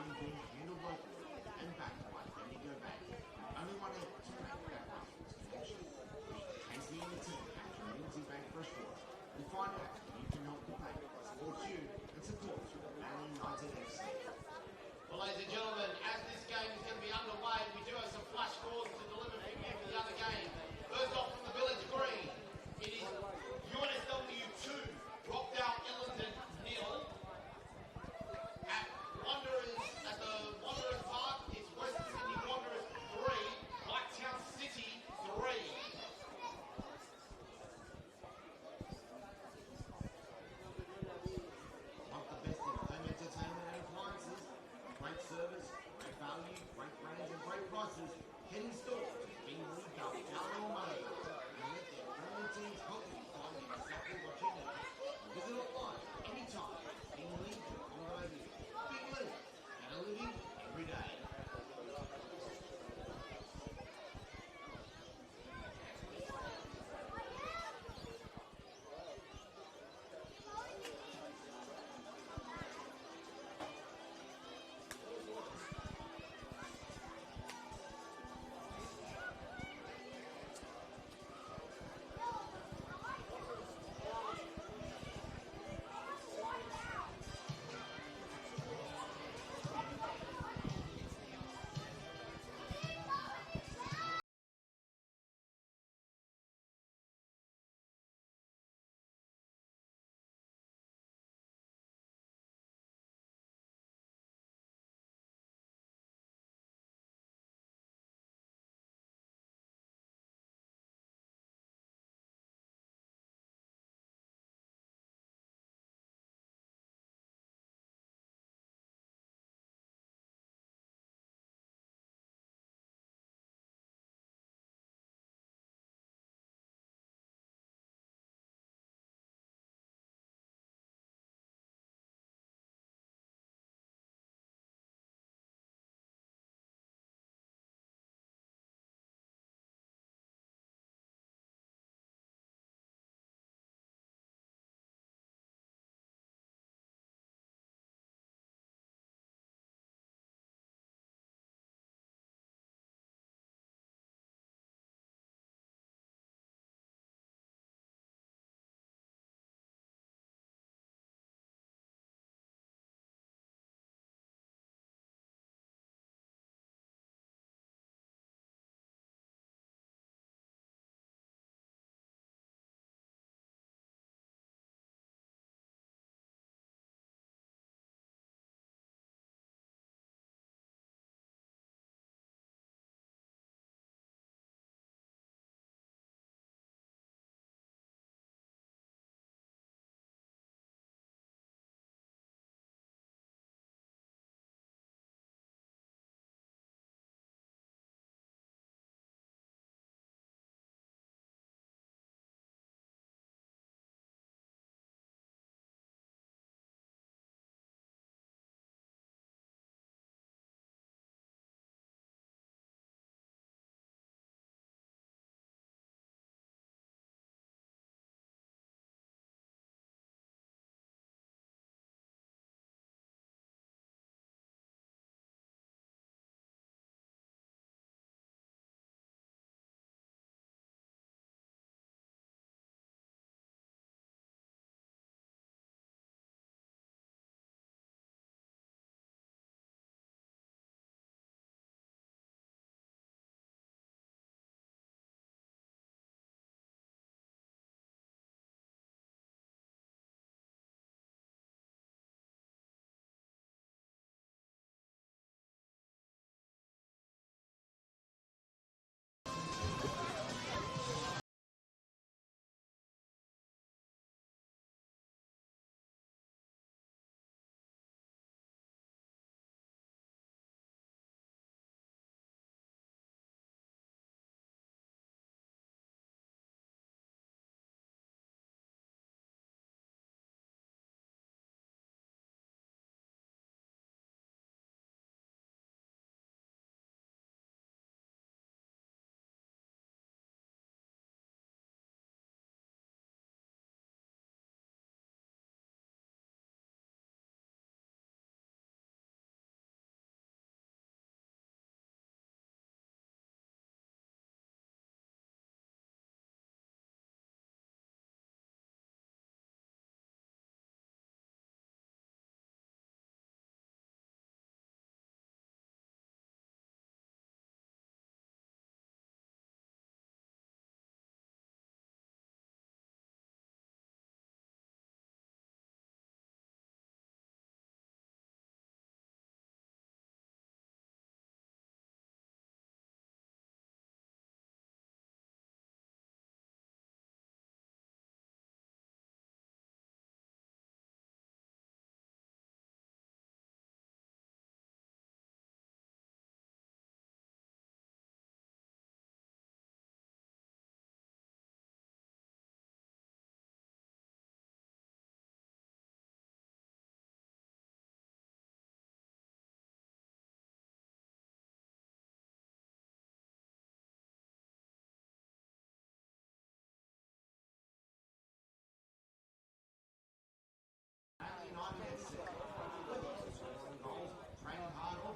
money being handled locally and backed by Bendigo Bank. Only one able to make that reference connection. Meet Casey and the team at Community Bank Freshwater and find out how you can help the bank support you and support through the Man United FC. Well, ladies and gentlemen, as this game is going to be underway, we do have some flash scores to deliver for you for the other game. First off from the Village Green, it is UNSW 2, Rockdale Illington 0. At the Wanderers Park, it's Western Sydney Wanderers 3, Blacktown City 3. Want the best in home entertainment and appliances? Great service, great value, great brands and great prices. Head in store to Bingley, Gully, Allen or Murray and let their friendly teams help you find exactly what you need. Visit online anytime. Bingley.com.au. Bingley, better living every day.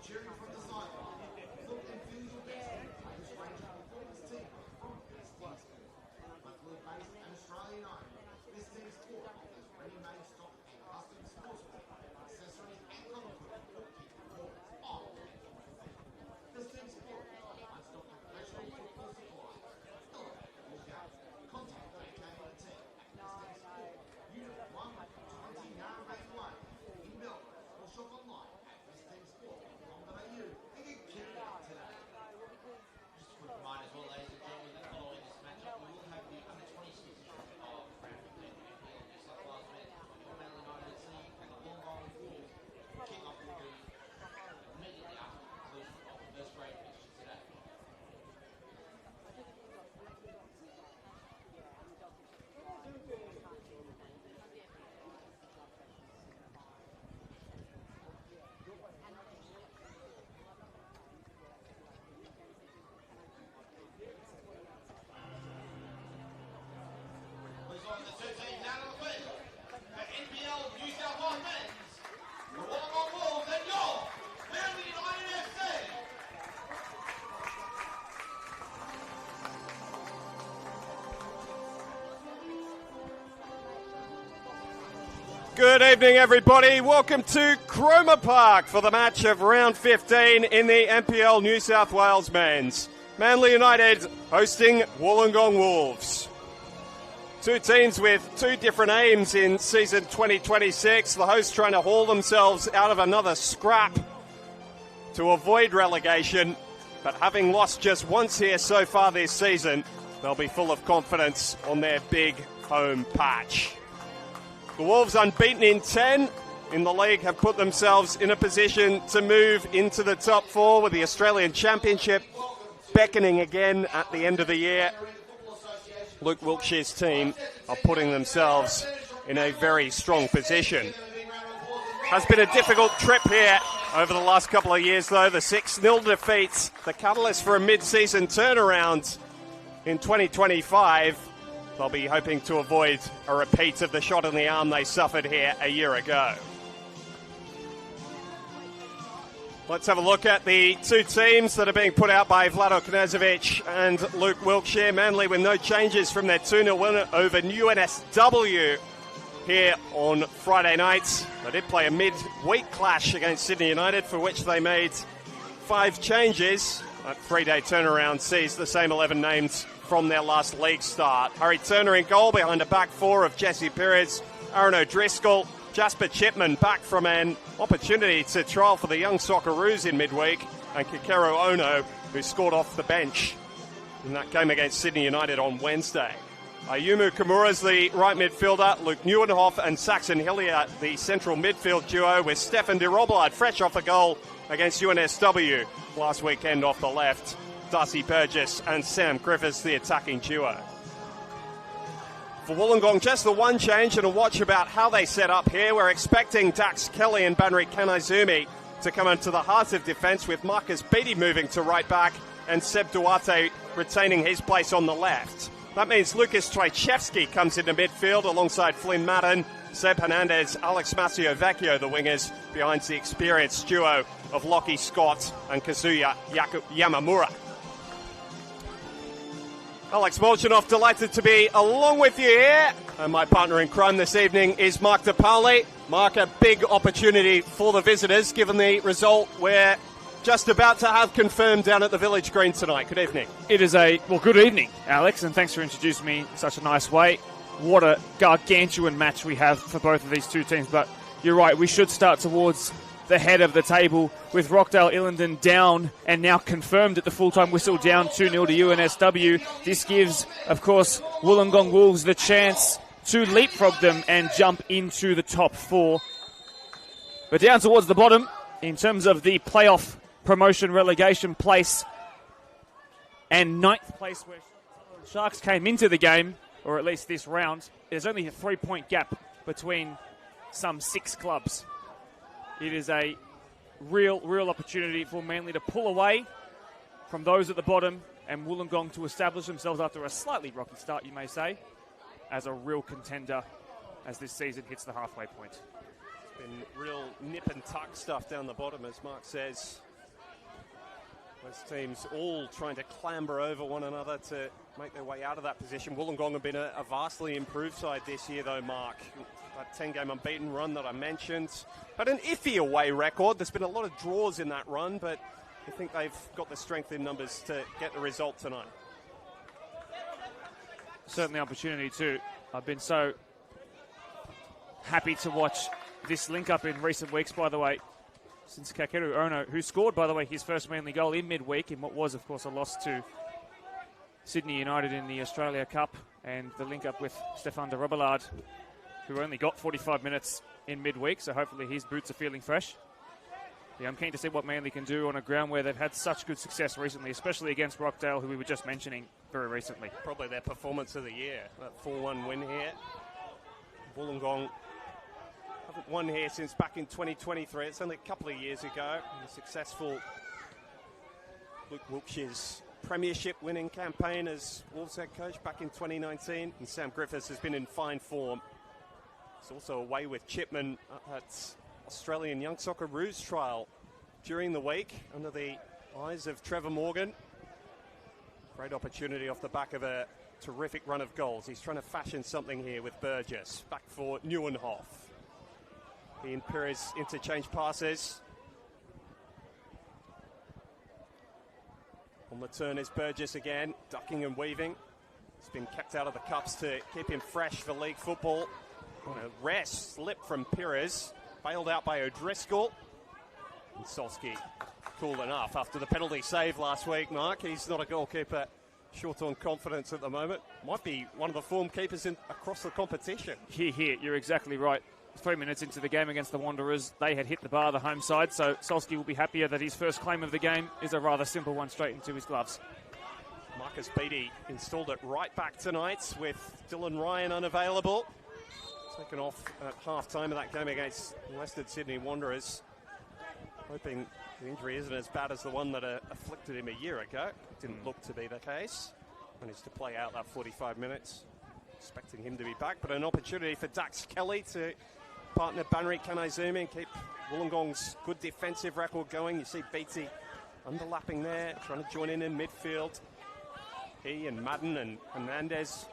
cheering from the sideline. Look and feel your best. Players range from performance team from Best Team Sport. Locally based and Australian owned, Best Team Sport offers ready-made stock and custom sportswear, accessories and color equipment for keep performance on and off the field. Best Team Sport, one-stop professional football supply. Elevate your game. Contact AK and the team at Best Team Sport, Unit 120 Narrabeen Lane in Melbourne, or shop online at bestteamsport.com.au and get kitted out today. Just a quick reminder as well, ladies and gentlemen, that following this matchup, we will have the under-26 of round 15 NPL New South Wales men. Your Manly United FC and the Wollongong Wolves. Kick-off will be immediately after the conclusion of the first grade fixture today. Let's on the two teams out on the field. The NPL New South Wales men's, the Wollongong Wolves, and your Manly United FC. Good evening, everybody. Welcome to Cromer Park for the match of round 15 in the NPL New South Wales men's. Manly United hosting Wollongong Wolves. Two teams with two different aims in season 2026. The hosts trying to haul themselves out of another scrap to avoid relegation. But having lost just once here so far this season, they'll be full of confidence on their big home patch. The Wolves, unbeaten in 10 in the league, have put themselves in a position to move into the top four, with the Australian Championship beckoning again at the end of the year. Luke Wilkshire's team are putting themselves in a very strong position. Has been a difficult trip here over the last couple of years, though. The 6-0 defeat, the catalyst for a mid-season turnaround in 2025. They'll be hoping to avoid a repeat of the shot in the arm they suffered here a year ago. Let's have a look at the two teams that are being put out by Vlado Knezovic and Luke Wilkshire. Manly with no changes from their 2-0 win over NSW here on Friday night. They did play a mid-week clash against Sydney United, for which they made 5 changes. That 3-day turnaround sees the same 11 names from their last league start. Harry Turner in goal behind a back four of Jesse Perez, Aaron O'Driscoll, Jasper Chipman back from an opportunity to trial for the young Socceroos in midweek, and Kikero Ono, who scored off the bench in that game against Sydney United on Wednesday. Ayumu Kimura's the right midfielder, Luke Neuenhoff and Saxon Hillier the central midfield duo, with Stefan de Roblard fresh off a goal against UNSW last weekend off the left. Darcy Burgess and Sam Griffiths the attacking duo. For Wollongong, just the one change and a watch about how they set up here. We're expecting Dax Kelly and Banri Kanizumi to come into the heart of defence, with Marcus Beattie moving to right back and Seb Duarte retaining his place on the left. That means Lucas Trajewski comes into midfield alongside Flynn Madden, Seb Hernandez, Alex Masio Vecchio, the wingers, behind the experienced duo of Lockie Scott and Kazuya Yamamura. Alex Molchanov, delighted to be along with you here. And my partner in crime this evening is Mark DePaoli. Mark, a big opportunity for the visitors, given the result we're just about to have confirmed down at the Village Green tonight. Good evening. It is good evening, Alex, and thanks for introducing me in such a nice way. What a gargantuan match we have for both of these two teams. But you're right, we should start towards the head of the table, with Rockdale Illingdon down and now confirmed at the full-time whistle, down 2-0 to UNSW. This gives, of course, Wollongong Wolves the chance to leapfrog them and jump into the top four. But down towards the bottom, in terms of the playoff promotion relegation place and 9th place where Sharks came into the game, or at least this round, there's only a 3-point gap between some 6 clubs. It is a real opportunity for Manly to pull away from those at the bottom, and Wollongong to establish themselves after a slightly rocky start, you may say, as a real contender as this season hits the halfway point. It's been real nip and tuck stuff down the bottom, as Mark says. Those teams all trying to clamber over one another to make their way out of that position. Wollongong have been a vastly improved side this year, though, Mark. That 10-game unbeaten run that I mentioned. But an iffy away record. There's been a lot of draws in that run, but I think they've got the strength in numbers to get the result tonight. Certainly opportunity too. I've been so happy to watch this link-up in recent weeks, by the way, since Kakeru Ono, who scored, by the way, his first Manly goal in midweek in what was, of course, a loss to Sydney United in the Australia Cup, and the link-up with Stefan de Robillard, who only got 45 minutes in midweek, so hopefully his boots are feeling fresh. Yeah, I'm keen to see what Manly can do on a ground where they've had such good success recently, especially against Rockdale, who we were just mentioning very recently. Probably their performance of the year, that 4-1 win here. Wollongong haven't won here since back in 2023. It's only a couple of years ago. A successful Luke Wilkshire's premiership winning campaign as Wolves head coach back in 2019. And Sam Griffiths has been in fine form. He's also away with Chipman at Australian Young Socceroos trial during the week under the eyes of Trevor Morgan. Great opportunity off the back of a terrific run of goals. He's trying to fashion something here with Burgess. Back for Nieuwenhof. He and Perez interchange passes. On the turn is Burgess again, ducking and weaving. He's been kept out of the cups to keep him fresh for league football. On a rare slip from Perez, bailed out by O'Driscoll. And Solski cool enough after the penalty save last week, Mark. He's not a goalkeeper short on confidence at the moment. Might be one of the form keepers across the competition. Here, you're exactly right. 3 minutes into the game against the Wanderers, they had hit the bar, the home side, so Solski will be happier that his first claim of the game is a rather simple one straight into his gloves. Marcus Beattie installed at right back tonight with Dylan Ryan unavailable. Taken off at half-time of that game against Western Sydney Wanderers. Hoping the injury isn't as bad as the one that afflicted him a year ago. Didn't look to be the case. Managed to play out that 45 minutes. Expecting him to be back, but an opportunity for Dax Kelly to partner Banri Kanaizumi and keep Wollongong's good defensive record going. You see Beattie underlapping there, trying to join in midfield. He and Madden and Hernandez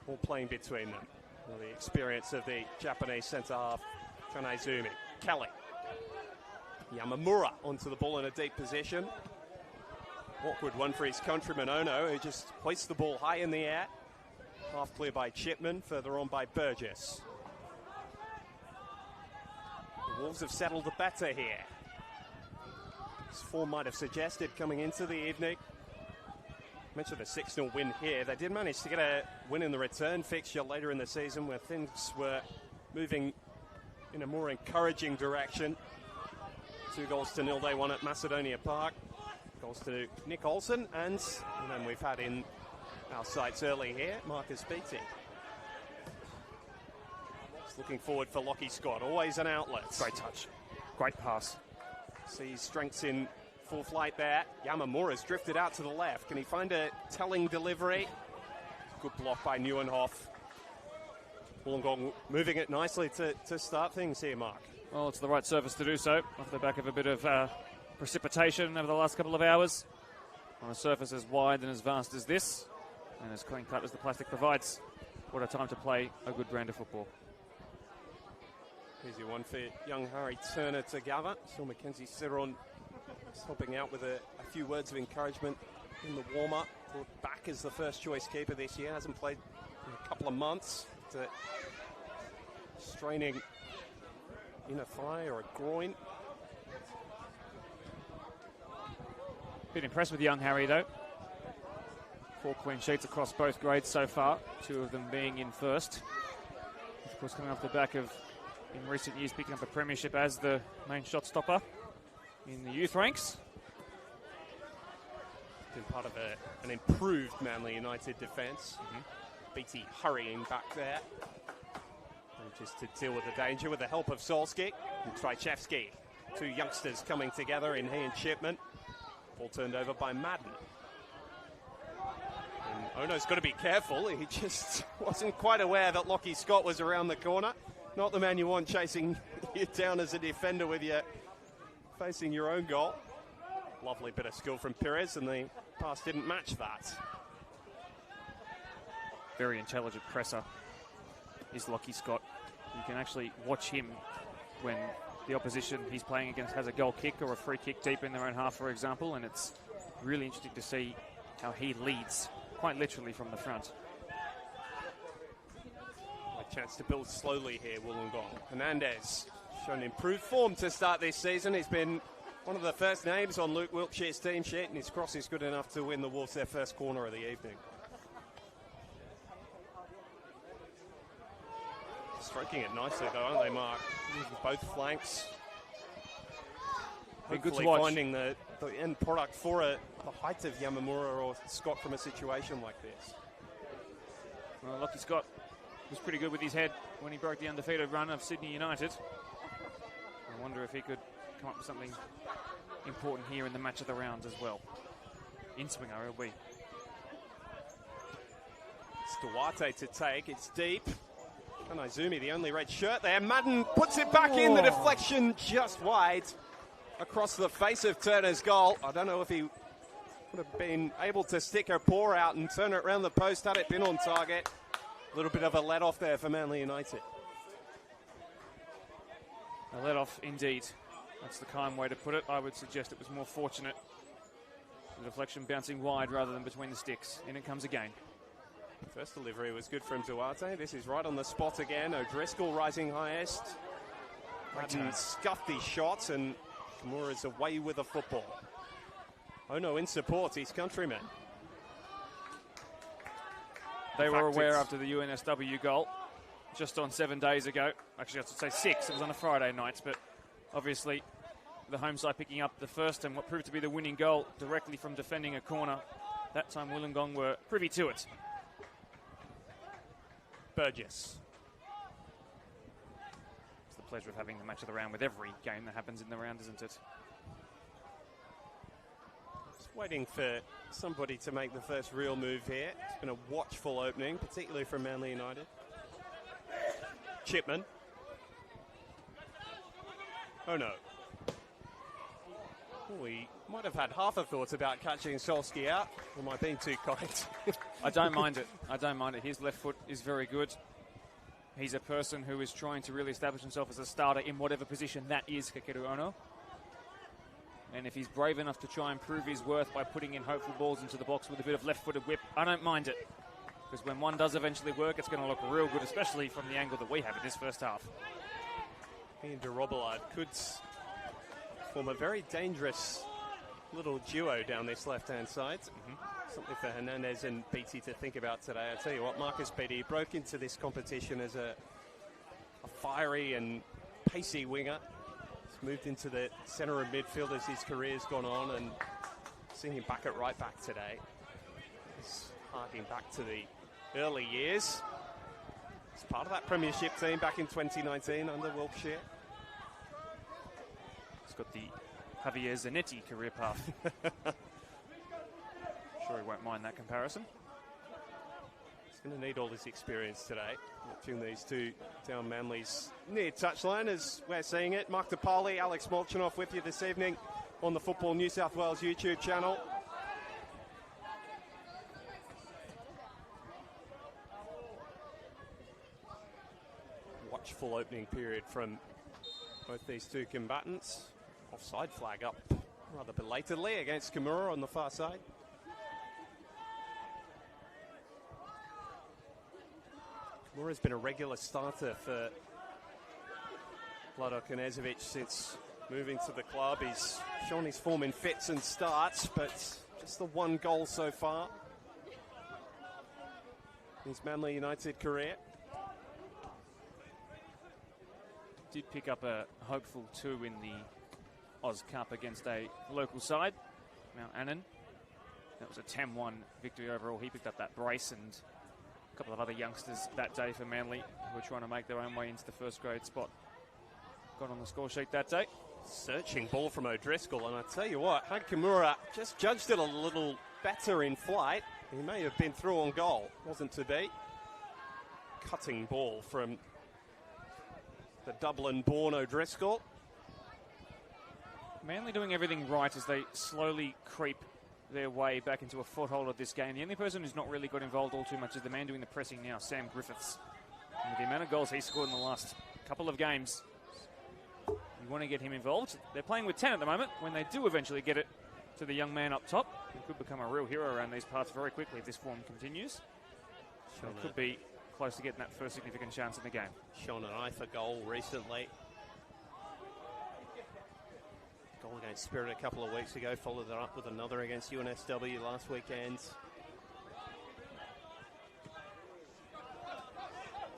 all playing between them. Well, the experience of the Japanese centre-half, Kanaizumi. Kelly. Yamamura onto the ball in a deep position. Awkward one for his countryman Ono, who just hoists the ball high in the air. Half clear by Chipman, further on by Burgess. The Wolves have settled better here. As form might have suggested coming into the evening. Mentioned a 6-0 win here. They did manage to get a win in the return fixture later in the season where things were moving in a more encouraging direction. 2-0 they won at Macedonia Park. Goals to Nick Olsen and then we've had in our sights early here, Marcus Beattie. Just looking forward for Lockie Scott, always an outlet. Great touch, great pass. Sees strengths in full flight there. Yamamura's drifted out to the left. Can he find a telling delivery? Good block by Nieuwenhof. Wollongong moving it nicely to start things here, Mark. Well, it's the right surface to do so, off the back of a bit of precipitation over the last couple of hours. On a surface as wide and as vast as this, and as clean cut as the plastic provides. What a time to play a good brand of football. Easy one for young Harry Turner to gather. Saw Mackenzie Ciron helping out with a few words of encouragement in the warm-up. Brought back as the first choice keeper this year. Hasn't played in a couple of months. Straining in a thigh or a groin. Been impressed with young Harry, though. 4 clean sheets across both grades so far, 2 of them being in first. Of course, coming off the back of, in recent years, picking up a premiership as the main shot stopper in the youth ranks. Been part of an improved Manly United defence. Beattie hurrying back there. And just to deal with the danger with the help of Solski and Trychevsky. 2 youngsters coming together in he and Chipman. Ball turned over by Madden. And Ono's got to be careful. He just wasn't quite aware that Lockie Scott was around the corner. Not the man you want chasing you down as a defender with you facing your own goal. Lovely bit of skill from Perez, and the pass didn't match that. Very intelligent presser is Lockie Scott. You can actually watch him when the opposition he's playing against has a goal kick or a free kick deep in their own half, for example, and it's really interesting to see how he leads, quite literally from the front. A chance to build slowly here, Wollongong. Hernandez shown improved form to start this season. He's been one of the first names on Luke Wilkshire's team sheet, and his cross is good enough to win the Wolves their first corner of the evening. Stroking it nicely though, aren't they, Mark? Using both flanks. Be good to Hopefully watch. finding the end product for the height of Yamamura or Scott from a situation like this. Well, Lockie Scott was pretty good with his head when he broke the undefeated run of Sydney United. I wonder if he could come up with something important here in the match of the round as well. In-swinger, it'll be. It's Duarte to take, it's deep. And Izumi, the only red shirt there. Madden puts it back in, the deflection just wide across the face of Turner's goal. I don't know if he would have been able to stick her paw out and turn it around the post had it been on target. A little bit of a let-off there for Manly United. A let-off indeed. That's the kind way to put it. I would suggest it was more fortunate. The deflection bouncing wide rather than between the sticks. In it comes again. First delivery was good from Duarte. This is right on the spot again. O'Driscoll rising highest. Madden scuffed his shots, and Kimura's away with the football. Ono in support, his countrymen. They were aware after the UNSW goal, just on 7 days ago. Actually, I should say 6. It was on a Friday night, but obviously the home side picking up the first and what proved to be the winning goal directly from defending a corner. That time Wollongong were privy to it. Burgess. It's the pleasure of having the match of the round with every game that happens in the round, isn't it? Just waiting for somebody to make the first real move here. It's been a watchful opening, particularly from Manly United. Chipman. Oh no. We might have had half a thought about catching Solskjaer out. Or am I being too kind? I don't mind it. I don't mind it. His left foot is very good. He's a person who is trying to really establish himself as a starter in whatever position that is, Kakeru Ono. And if he's brave enough to try and prove his worth by putting in hopeful balls into the box with a bit of left-footed whip, I don't mind it. Because when one does eventually work, it's going to look real good, especially from the angle that we have in this first half. He and de Robillard could form a very dangerous little duo down this left-hand side. Something for Hernandez and Beattie to think about today. I tell you what, Marcus Beattie broke into this competition as a fiery and pacey winger. He's moved into the centre of midfield as his career's gone on, and seeing him back at right back today. He's harking back to the early years. He's part of that premiership team back in 2019 under Wilkshire. He's got the Javier Zanetti career path. Sure he won't mind that comparison. He's going to need all this experience today. Watching these two down Manly's near touchline as we're seeing it. Mark DePauli, Alex Molchanoff with you this evening on the Football New South Wales YouTube channel. Watchful opening period from both these two combatants. Offside flag up rather belatedly against Kimura on the far side. Kimura's been a regular starter for Vlado Knežević since moving to the club. He's shown his form in fits and starts, but just the one goal so far in his Manly United career. Did pick up a hopeful 2 in the Oz Cup against a local side, Mount Annan. That was a 10-1 victory overall. He picked up that brace, and a couple of other youngsters that day for Manly who were trying to make their own way into the first grade spot got on the score sheet that day. Searching ball from O'Driscoll, and I tell you what, had Kimura just judged it a little better in flight, he may have been through on goal. Wasn't to be. Cutting ball from the Dublin-born O'Driscoll. Manly doing everything right as they slowly creep their way back into a foothold of this game. The only person who's not really got involved all too much is the man doing the pressing now, Sam Griffiths. And with the amount of goals he scored in the last couple of games, you want to get him involved. They're playing with 10 at the moment. When they do eventually get it to the young man up top, he could become a real hero around these parts very quickly if this form continues. So it could be close to getting that first significant chance in the game. Shone an eye for goal recently. Goal against Spirit a couple of weeks ago, followed that up with another against UNSW last weekend.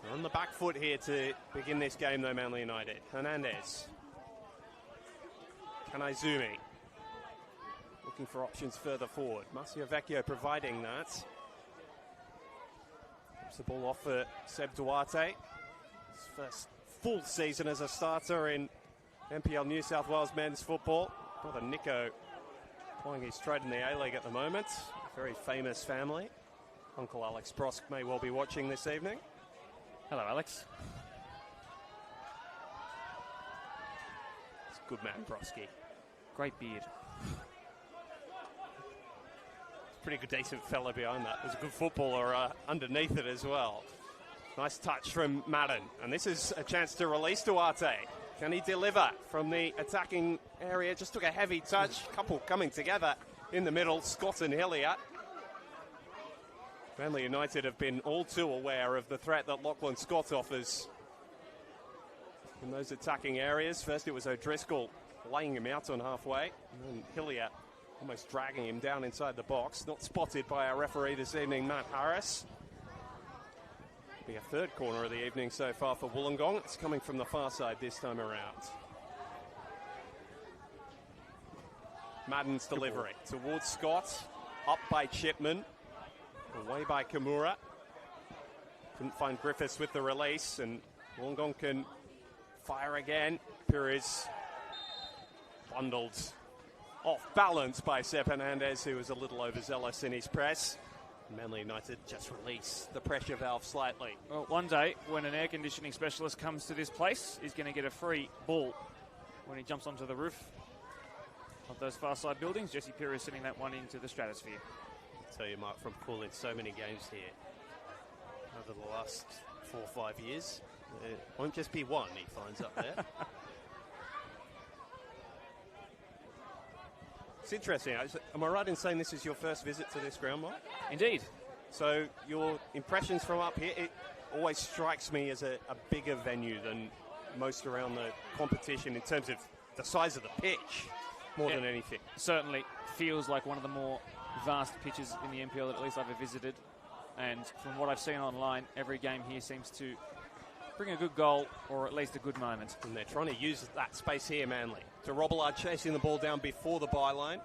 They're on the back foot here to begin this game though, Manly United. Hernandez. Kanaizumi. Looking for options further forward. Marcio Vecchio providing that. Gives the ball off for Seb Duarte. His first full season as a starter in NPL New South Wales men's football. Brother Nico playing his trade in the A-League at the moment. A very famous family. Uncle Alex Brosk may well be watching this evening. Hello, Alex. It's a good man, Broski. Great beard. Pretty good, decent fella behind that. There's a good footballer underneath it as well. Nice touch from Madden. And this is a chance to release Duarte. Can he deliver from the attacking area? Just took a heavy touch. Couple coming together in the middle, Scott and Hillier. Manly United have been all too aware of the threat that Lachlan Scott offers in those attacking areas. First it was O'Driscoll laying him out on halfway, and then Hillier almost dragging him down inside the box. Not spotted by our referee this evening, Matt Harris. Be a third corner of the evening so far for Wollongong. It's coming from the far side this time around. Madden's delivery towards Scott, up by Chipman, away by Kimura. Couldn't find Griffiths with the release, and Wollongong can fire again. Pires bundled off balance by Seb Hernandez, who was a little overzealous in his press. Manly United just release the pressure valve slightly. Well, one day, when an air conditioning specialist comes to this place, he's going to get a free ball when he jumps onto the roof of those far side buildings. Jesse Pires sending that one into the stratosphere. I'll tell you, Mark, from calling so many games here over the last 4 or 5 years, it won't just be one he finds up there. It's interesting. Am I right in saying this is your first visit to this ground, Mike? Indeed. So your impressions from up here, it always strikes me as a bigger venue than most around the competition in terms of the size of the pitch, more than anything. Certainly feels like one of the more vast pitches in the NPL that at least I've ever visited. And from what I've seen online, every game here seems to bring a good goal or at least a good moment. And they're trying to use that space here, Manly. To Robillard chasing the ball down before the byline.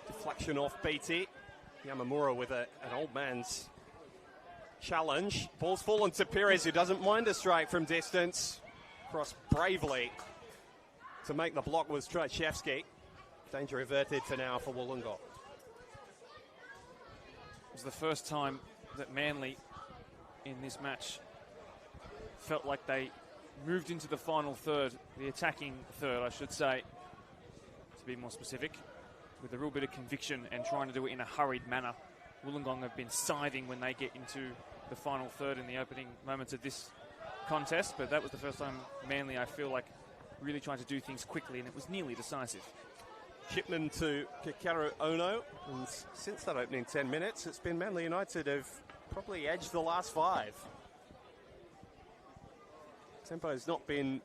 Deflection off BT. Yamamura with an old man's challenge. Ball's fallen to Pires, who doesn't mind a strike from distance. Cross bravely to make the block was Trajewski. Danger averted for now for Wollongong. It was the first time that Manly in this match felt like they moved into the final third, the attacking third, I should say, to be more specific, with a real bit of conviction and trying to do it in a hurried manner. Wollongong have been scything when they get into the final third in the opening moments of this contest, but that was the first time Manly, I feel like, really trying to do things quickly, and it was nearly decisive. Chipman to Kikaru Ono, and since that opening 10 minutes, it's been Manly United have probably edged the last 5. Tempo's not been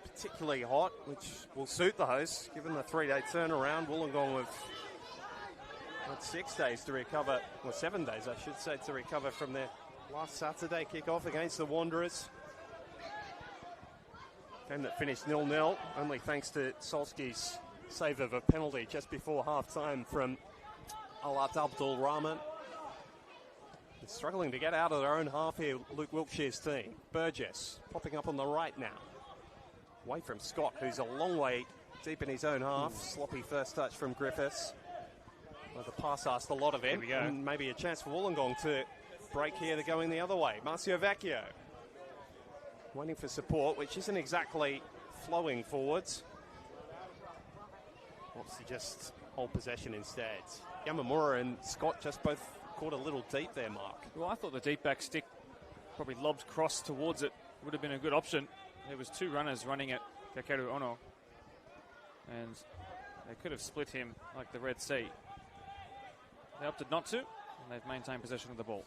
particularly hot, which will suit the hosts, given the 3-day turnaround. Wollongong have had 6 days to recover, or 7 days, I should say, to recover from their last Saturday kick-off against the Wanderers. Game that finished 0-0, only thanks to Solski's save of a penalty just before half-time from Alat Abdul Rahman. They're struggling to get out of their own half here, Luke Wilkshire's team. Burgess popping up on the right now. Away from Scott, who's a long way deep in his own half. Sloppy first touch from Griffiths. Well, the pass asked a lot of it. And maybe a chance for Wollongong to break here. They're going the other way. Marcio Vecchio waiting for support, which isn't exactly flowing forwards. Wants to just hold possession instead. Yamamura and Scott just both caught a little deep there, Mark. Well, I thought the deep back stick probably lobbed cross towards it would have been a good option. There was two runners running at Kakeru Ono, and they could have split him like the Red Sea. They opted not to, and they've maintained possession of the ball.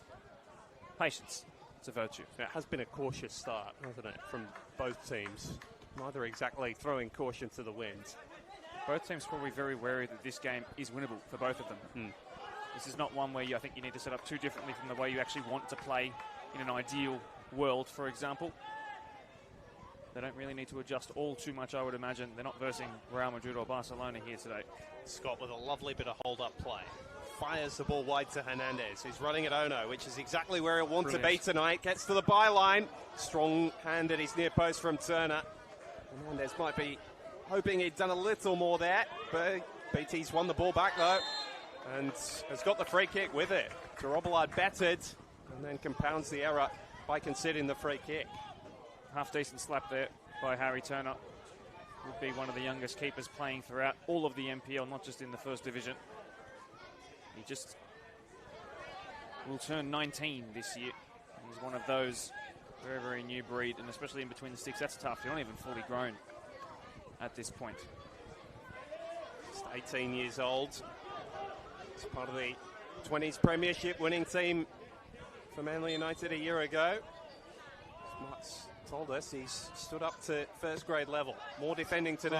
Patience, it's a virtue. It has been a cautious start, hasn't it, from both teams. Neither exactly throwing caution to the wind. Both teams probably very wary that this game is winnable for both of them. This is not one where I think you need to set up too differently from the way you actually want to play in an ideal world, for example. They don't really need to adjust all too much, I would imagine. They're not versing Real Madrid or Barcelona here today. Scott with a lovely bit of hold-up play. Fires the ball wide to Hernandez, who's running at Ono, which is exactly where he'll want to be tonight. Gets to the byline. Strong hand at his near post from Turner. Hernandez might be hoping he'd done a little more there, but BT's won the ball back, though, and has got the free kick with it. Robillard battered, and then compounds the error by conceding the free kick. Half-decent slap there by Harry Turner. Would be one of the youngest keepers playing throughout all of the NPL, not just in the first division. He just will turn 19 this year. He's one of those very, very new breed, and especially in between the sticks, that's tough. You're not even fully grown at this point. Just 18 years old. He's part of the 20s Premiership winning team for Manly United a year ago. As Mark's told us, he's stood up to first grade level. More defending to do.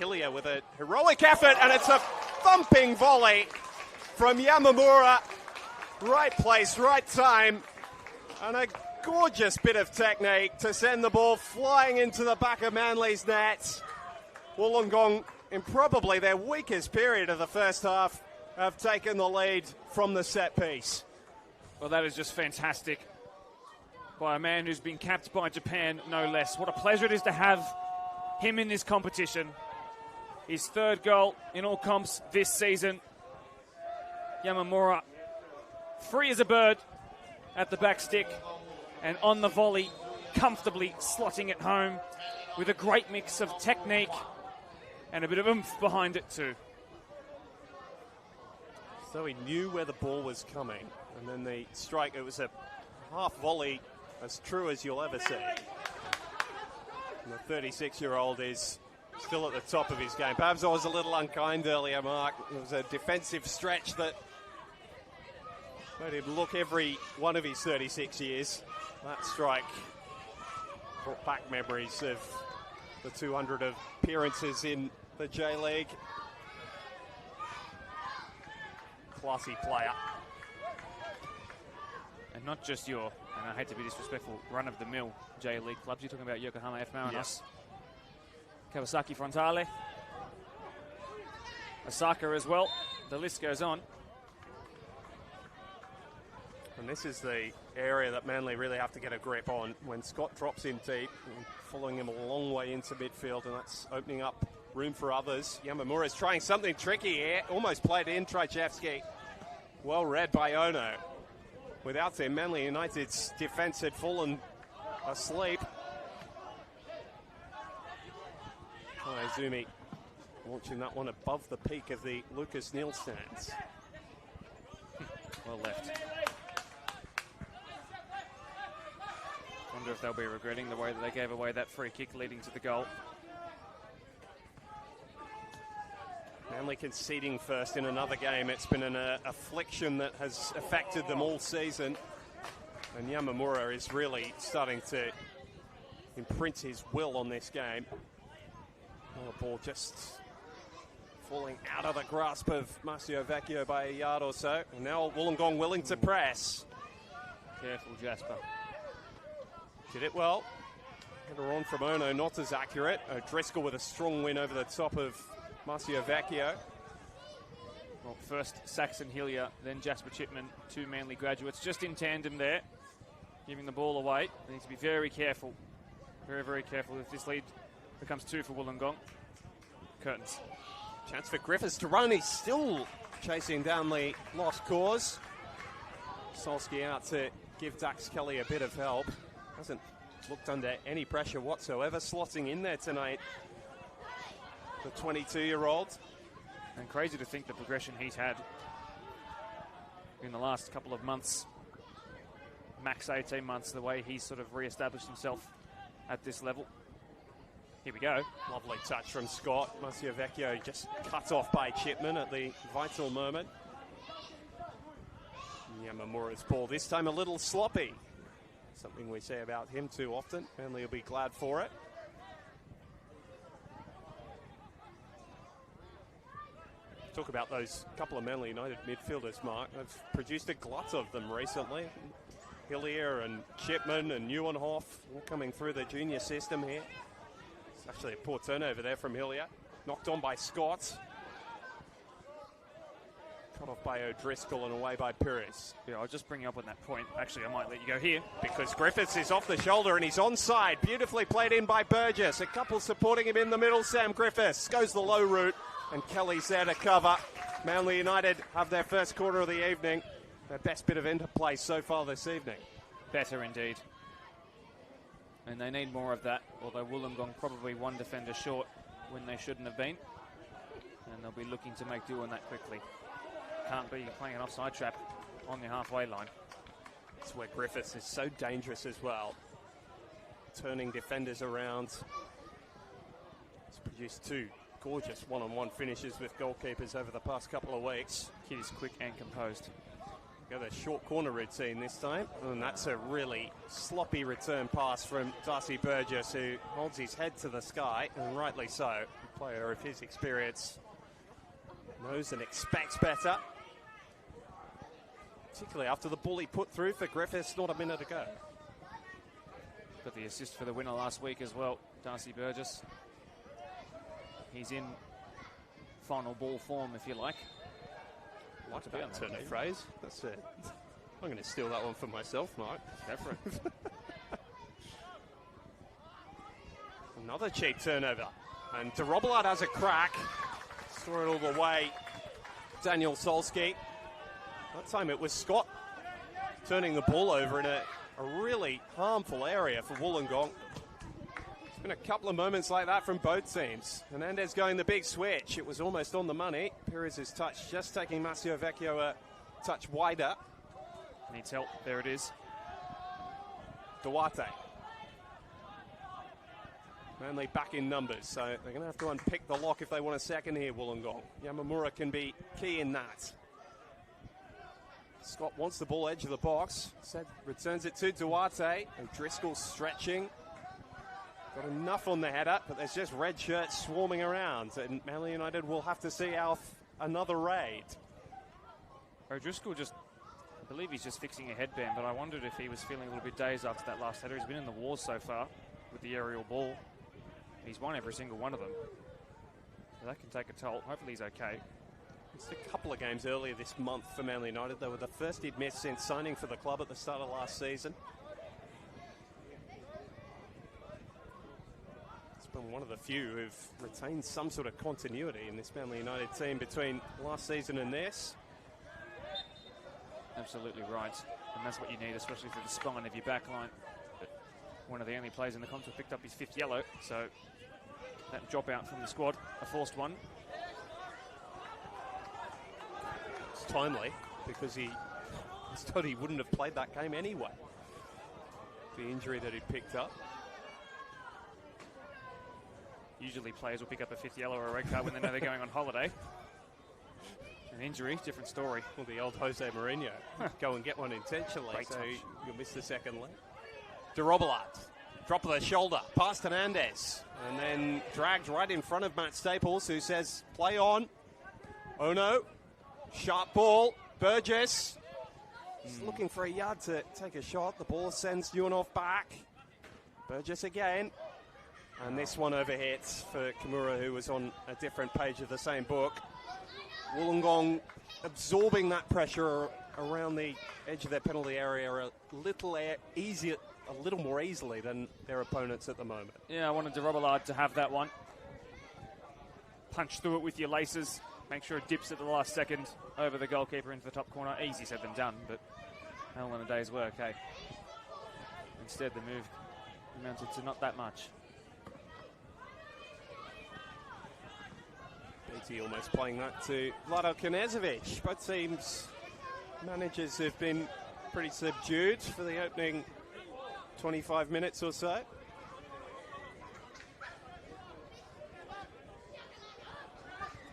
Hillier with a heroic effort, and it's a thumping volley from Yamamura. Right place, right time, and a gorgeous bit of technique to send the ball flying into the back of Manly's net. Wollongong, in probably their weakest period of the first half, have taken the lead from the set piece. Well, that is just fantastic by a man who's been capped by Japan, no less. What a pleasure it is to have him in this competition. His third goal in all comps this season. Yamamura, free as a bird at the back stick, and on the volley, comfortably slotting it home with a great mix of technique and a bit of oomph behind it too. So he knew where the ball was coming, and then the strike, it was a half volley as true as you'll ever see. And the 36-year-old is still at the top of his game. Perhaps I was a little unkind earlier, Mark. It was a defensive stretch that made him look every one of his 36 years. That strike brought back memories of the 200 appearances in the J-League. Classy player. And not just your, and I hate to be disrespectful, run-of-the-mill J-League clubs. You're talking about Yokohama F. Marinos, Kawasaki Frontale, Osaka as well. The list goes on. And this is the area that Manly really have to get a grip on when Scott drops in deep, following him a long way into midfield, and that's opening up room for others. Yamamura is trying something tricky here, almost played in Trajewski. Well read by Ono. Without him, Manly United's defence had fallen asleep. Izumi launching that one above the peak of the Lucas Neal stands. Well left. Wonder if they'll be regretting the way that they gave away that free kick leading to the goal. Manly conceding first in another game. It's been an affliction that has affected them all season. And Yamamura is really starting to imprint his will on this game. Oh, the ball just falling out of the grasp of Marcio Vecchio by a yard or so. And now Wollongong willing to press. Careful, Jasper. Did it well. Header on from Ono, not as accurate. O'Driscoll with a strong win over the top of Marcio Vecchio. Well, first Saxon Hillier, then Jasper Chipman, two Manly graduates, just in tandem there, giving the ball away. They need to be very careful, very, very careful if this lead becomes two for Wollongong. Curtains. Chance for Griffiths to run. He's still chasing down the lost cause. Solski out to give Dax Kelly a bit of help. Hasn't looked under any pressure whatsoever. Slotting in there tonight, the 22-year-old. And crazy to think the progression he's had in the last couple of months, max 18 months, the way he's sort of re-established himself at this level. Here we go. Lovely touch from Scott. Vecchio just cut off by Chipman at the vital moment. Yamamura's ball this time a little sloppy. Something we say about him too often. Manly will be glad for it. Talk about those couple of Manly United midfielders, Mark. They've produced a glut of them recently. Hillier and Chipman and Neuenhoff all coming through the junior system here. It's actually a poor turnover there from Hillier. Knocked on by Scott. Cut off by O'Driscoll and away by Pires. Yeah, I'll just bring you up on that point. Actually, I might let you go here. Because Griffiths is off the shoulder and he's onside. Beautifully played in by Burgess. A couple supporting him in the middle. Sam Griffiths goes the low route and Kelly's there to cover. Manly United have their first quarter of the evening. Their best bit of interplay so far this evening. Better indeed. And they need more of that, although Wollongong probably one defender short when they shouldn't have been. And they'll be looking to make do on that quickly. Can't be playing an offside trap on the halfway line. That's where Griffiths is so dangerous as well. Turning defenders around. He's produced two gorgeous one-on-one finishes with goalkeepers over the past couple of weeks. Kid is quick and composed. Got a short corner routine this time, and that's a really sloppy return pass from Darcy Burgess, who holds his head to the sky, and rightly so. A player of his experience knows and expects better, particularly after the ball he put through for Griffiths not a minute ago. Got the assist for the winner last week as well, Darcy Burgess. He's in final ball form, if you like. What about turn of phrase? That's it. I'm going to steal that one for myself, Mark. Go for it. Another cheap turnover. And de Robillard has a crack. Saw it all the way. Daniel Solski. That time it was Scott turning the ball over in a really harmful area for Wollongong. There's been a couple of moments like that from both teams. Hernandez going the big switch. It was almost on the money. Pires' touch just taking Masio Vecchio a touch wider. Needs help. There it is. Duarte. Manly back in numbers, so they're going to have to unpick the lock if they want a second here, Wollongong. Yamamura can be key in that. Scott wants the ball edge of the box. Returns it to Duarte. O'Driscoll stretching. Got enough on the header, but there's just red shirts swarming around. And Manly United will have to see another raid. O'Driscoll I believe he's just fixing a headband, but I wondered if he was feeling a little bit dazed after that last header. He's been in the wars so far with the aerial ball. He's won every single one of them. So that can take a toll. Hopefully he's okay. Just a couple of games earlier this month for Manly United. They were the first he'd missed since signing for the club at the start of last season. It's been one of the few who've retained some sort of continuity in this Manly United team between last season and this. Absolutely right. And that's what you need, especially for the spine of your back line. But one of the only players in the comp who picked up his 5th yellow, so that drop out from the squad, a forced one. It's timely because he thought he wouldn't have played that game anyway. The injury that he picked up. Usually players will pick up a 5th yellow or a red card when they know they're going on holiday. An injury, different story. Well, the old Jose Mourinho. Go and get one intentionally, Great so touch. you'll miss the second leg. De Robillard, drop of the shoulder, past Hernandez, and then dragged right in front of Matt Staples, who says, play on. Oh no, sharp ball, Burgess. He's looking for a yard to take a shot. The ball sends Neuenhoff back. Burgess again. And this one overhits for Kimura, who was on a different page of the same book. Wollongong absorbing that pressure around the edge of their penalty area a little more easily than their opponents at the moment. Yeah, I wanted de Robillard to have that one. Punch through it with your laces. Make sure it dips at the last second over the goalkeeper into the top corner. Easy said than done, but hell in a day's work, hey. Instead, the move amounted to not that much. BT almost playing that to Vlado Knežević. Both teams' managers have been pretty subdued for the opening 25 minutes or so.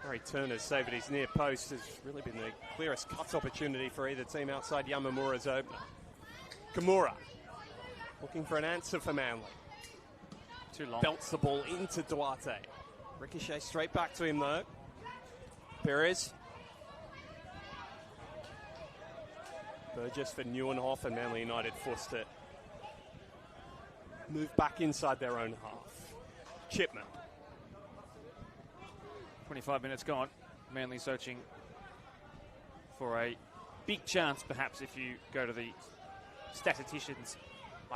Harry Turner's save at his near post has really been the clearest cut opportunity for either team outside Yamamura's opener. Kimura looking for an answer for Manly. Too long. Belts the ball into Duarte. Ricochet straight back to him though. Perez. Burgess for Neuenhoff, and Manly United forced to move back inside their own half. Chipman. 25 minutes gone. Manly searching for a big chance, perhaps, if you go to the statisticians'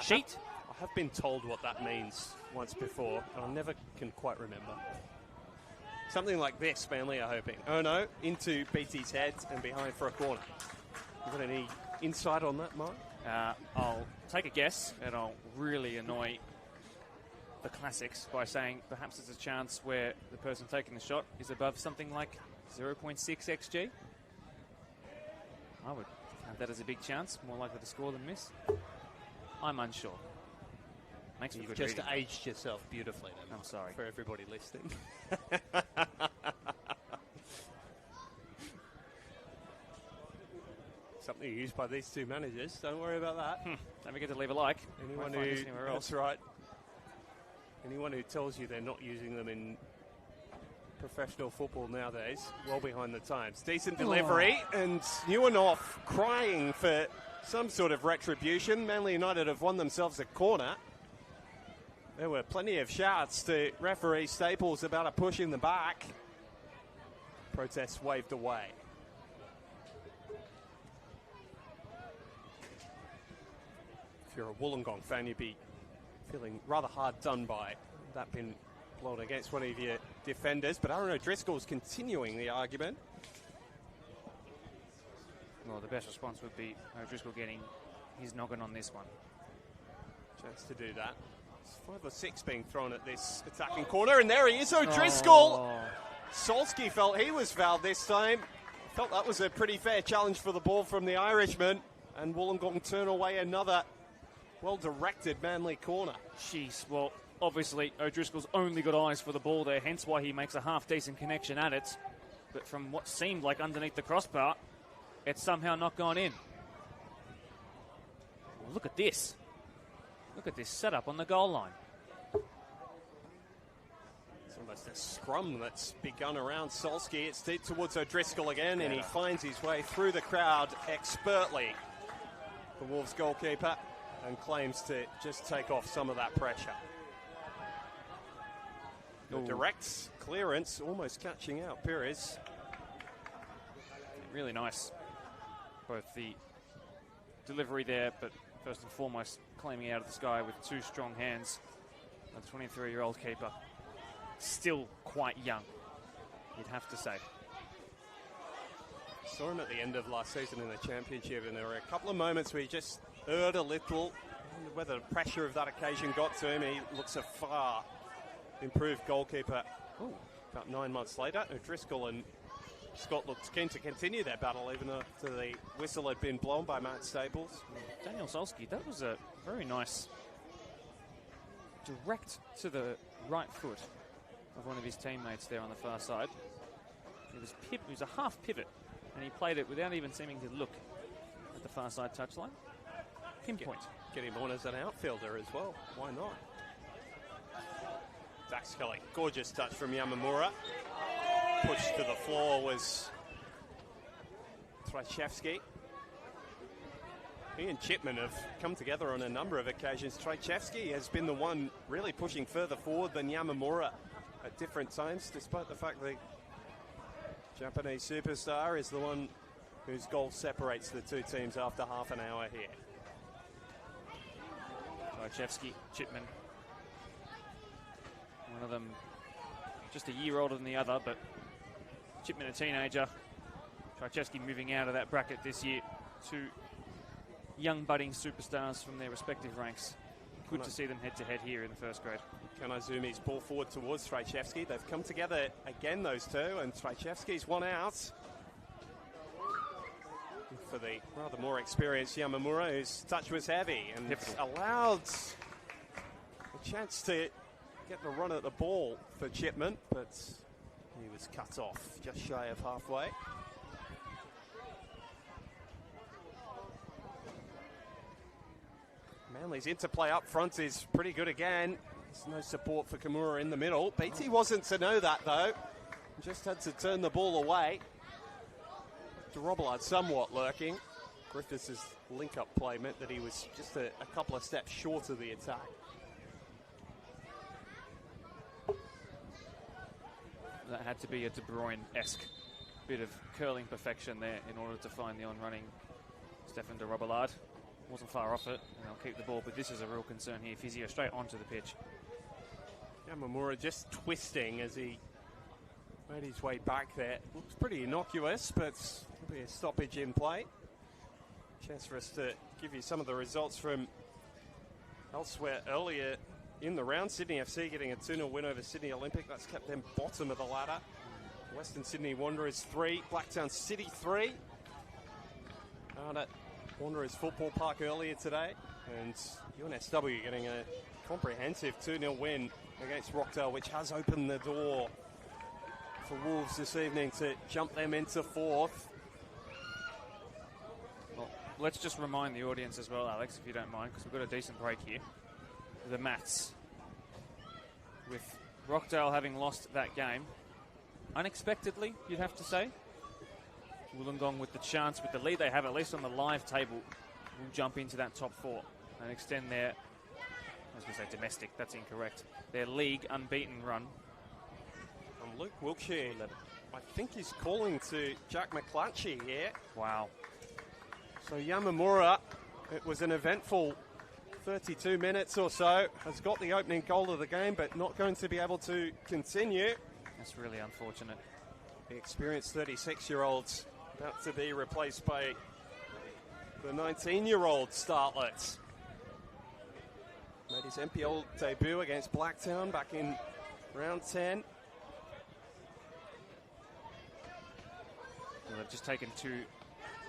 sheet. I have been told what that means once before, but I never can quite remember. Something like this, Manly are hoping. Oh no, into BT's head and behind for a corner. You got any insight on that, Mark? I'll take a guess, and I'll really annoy the classics by saying perhaps there's a chance where the person taking the shot is above something like 0.6 xg. I would have that as a big chance, more likely to score than miss. I'm unsure. Makes me You've good just reading. aged yourself beautifully then. I'm sorry. For everybody listening. Something used by these two managers. Don't worry about that. Don't forget to leave a like. Anyone Might find who, this anywhere else. that's right. Anyone who tells you they're not using them in professional football nowadays, well behind the times. Decent delivery, and Neuenhoff crying for some sort of retribution. Manly United have won themselves a corner. There were plenty of shouts to referee Staples about a push in the back. Protests waved away. If you're a Wollongong fan, you'd be feeling rather hard done by that being blown against one of your defenders. But Aaron O'Driscoll's continuing the argument. Well, the best response would be O'Driscoll getting his noggin on this one. Chance to do that. There's 5 or 6 being thrown at this attacking corner, and there he is, O'Driscoll. Oh. Solskjaer felt he was fouled this time. Felt that was a pretty fair challenge for the ball from the Irishman, and Wollongong turn away another well-directed Manly corner. Jeez, well, obviously O'Driscoll's only got eyes for the ball there, hence why he makes a half-decent connection at it. But from what seemed like underneath the crossbar, it's somehow not gone in. Well, look at this. Look at this setup on the goal line. It's almost a scrum that's begun around Solskjaer. It's deep towards O'Driscoll again, and he finds his way through the crowd expertly. The Wolves goalkeeper, and claims to just take off some of that pressure. The direct clearance almost catching out Perez. Really nice. Both the delivery there, but first and foremost, claiming out of the sky with 2 strong hands. A 23-year-old keeper. Still quite young, you'd have to say. Saw him at the end of last season in the championship, and there were a couple of moments where he just erred a little. Whether the pressure of that occasion got to him, he looks a far improved goalkeeper. Ooh, about 9 months later, O'Driscoll and Scott looked keen to continue their battle, even after the whistle had been blown by Matt Staples. Daniel Solskjaer, that was a very nice direct to the right foot of one of his teammates there on the far side. It was a half pivot, and he played it without even seeming to look at the far side touchline. Pinpoint. Get him on as an outfielder as well. Why not? Dax Kelly, gorgeous touch from Yamamura. Pushed to the floor was Trajewski. He and Chipman have come together on a number of occasions. Trajewski has been the one really pushing further forward than Yamamura at different times, despite the fact the Japanese superstar is the one whose goal separates the two teams after half an hour here. Trajewski, Chipman. One of them just a year older than the other, but Chipman a teenager. Trajewski moving out of that bracket this year. 2 young budding superstars from their respective ranks. Good to see them head-to-head here in the first grade. Kanazumi's ball forward towards Strachevsky. They've come together again, those two, and Strachevsky's one out. For the rather more experienced Yamamura, whose touch was heavy and allowed a chance to get the run at the ball for Chipman, but he was cut off just shy of halfway. Manly's interplay up front is pretty good again. There's no support for Kimura in the middle. Beatty wasn't to know that, though. Just had to turn the ball away. De Robillard somewhat lurking. Griffiths' link-up play meant that he was just a couple of steps short of the attack. That had to be a De Bruyne-esque bit of curling perfection there in order to find the on-running Stefan De Robillard. Wasn't far off it, and they'll keep the ball, but this is a real concern here. Physio straight onto the pitch. Yamamura just twisting as he made his way back there. Looks pretty innocuous, but there'll be a stoppage in play. Chance for us to give you some of the results from elsewhere earlier in the round. Sydney FC getting a 2-0 win over Sydney Olympic. That's kept them bottom of the ladder. Western Sydney Wanderers 3, Blacktown City 3. Out at Wanderers Football Park earlier today, and UNSW getting a comprehensive 2-0 win against Rockdale, which has opened the door for Wolves this evening to jump them into fourth. Well, let's just remind the audience as well, Alex, if you don't mind, because we've got a decent break here. The maths. With Rockdale having lost that game, unexpectedly, you'd have to say, Wollongong with the chance, with the lead they have, at least on the live table, will jump into that top four and extend their, I was going to say domestic, that's incorrect, their league unbeaten run. And Luke Wilkshire, I think he's calling to Jack McClatchy here. Wow. So Yamamura, it was an eventful 32 minutes or so, has got the opening goal of the game, but not going to be able to continue. That's really unfortunate. The experienced 36-year-olds about to be replaced by the 19-year-old starlet. Made his NPL debut against Blacktown back in round 10. Well, they've just taken 2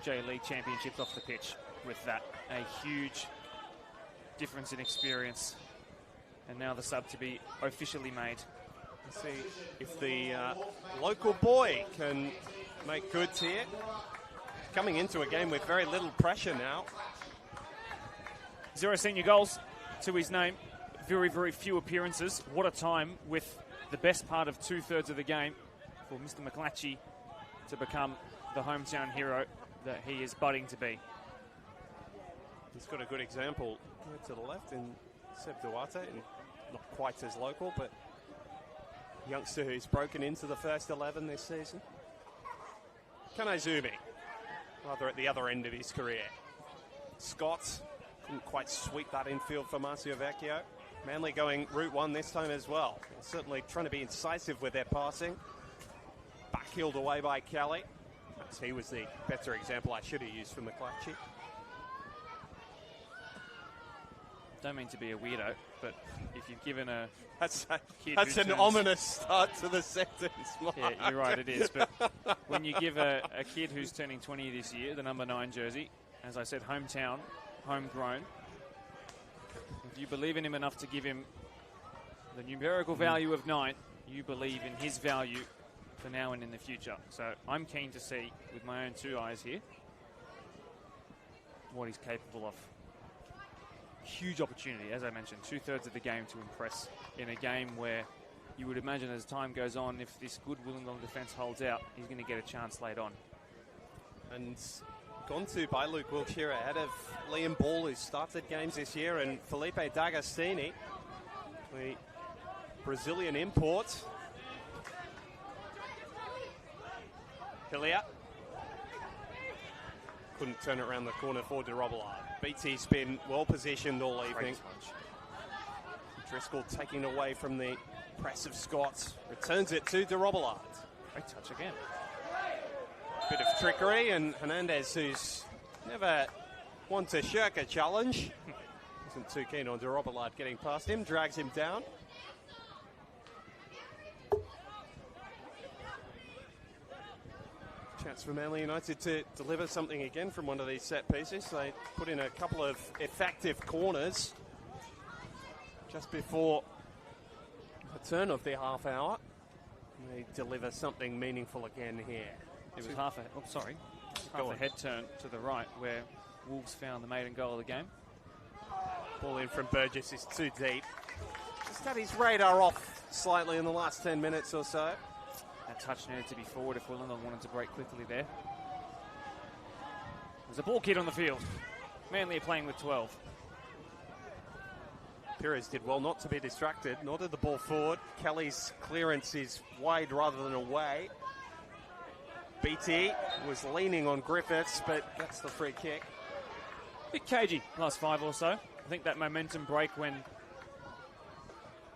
J-League championships off the pitch with that. A huge difference in experience. And now the sub to be officially made. Let's see if the local boy can make good here. Coming into a game with very little pressure now. 0 senior goals to his name. Very, very few appearances. What a time with the best part of 2/3 of the game for Mr. McClatchy to become the hometown hero that he is budding to be. He's got a good example to the left in Seb Duarte, and not quite as local, but youngster who's broken into the first 11 this season. Kanaizumi, rather at the other end of his career. Scott couldn't quite sweep that infield for Marcio Vecchio. Manly going route one this time as well. They're certainly trying to be incisive with their passing. Backheeled away by Kelly. Perhaps he was the better example I should have used for McClatchy. Don't mean to be a weirdo, but if you've given a That's kid an ominous start to the sentence, Mark. Yeah, you're right, it is. But when you give a kid who's turning 20 this year the number 9 jersey, as I said, hometown, homegrown, if you believe in him enough to give him the numerical value of 9, you believe in his value for now and in the future. So I'm keen to see, with my own 2 eyes here, what he's capable of. Huge opportunity, as I mentioned, 2/3 of the game to impress in a game where you would imagine as time goes on, if this good Wollongong defence holds out, he's going to get a chance late on. And gone to by Luke Wilkshire ahead of Liam Ball, who started games this year, and Felipe D'Agostini, the Brazilian import. Hilia couldn't turn it around the corner for De Robillard. BT's been well positioned all evening. Driscoll taking away from the press of Scott. Returns it to De Robillard. Great touch again. Bit of trickery, and Hernandez, who's never one to shirk a challenge, isn't too keen on De Robillard getting past him, drags him down. Chance for Manly United to deliver something again from one of these set pieces. They put in a couple of effective corners just before the turn of their half hour. They deliver something meaningful again here. It was half a head turn to the right where Wolves found the maiden goal of the game. Ball in from Burgess is too deep. Just had his radar off slightly in the last 10 minutes or so. That touch needed to be forward if Wollongong wanted to break quickly there. There's a ball kid on the field. Manly are playing with 12. Pires did well not to be distracted, nor did the ball forward. Kelly's clearance is wide rather than away. BT was leaning on Griffiths, but that's the free kick. Bit cagey last 5 or so. I think that momentum break when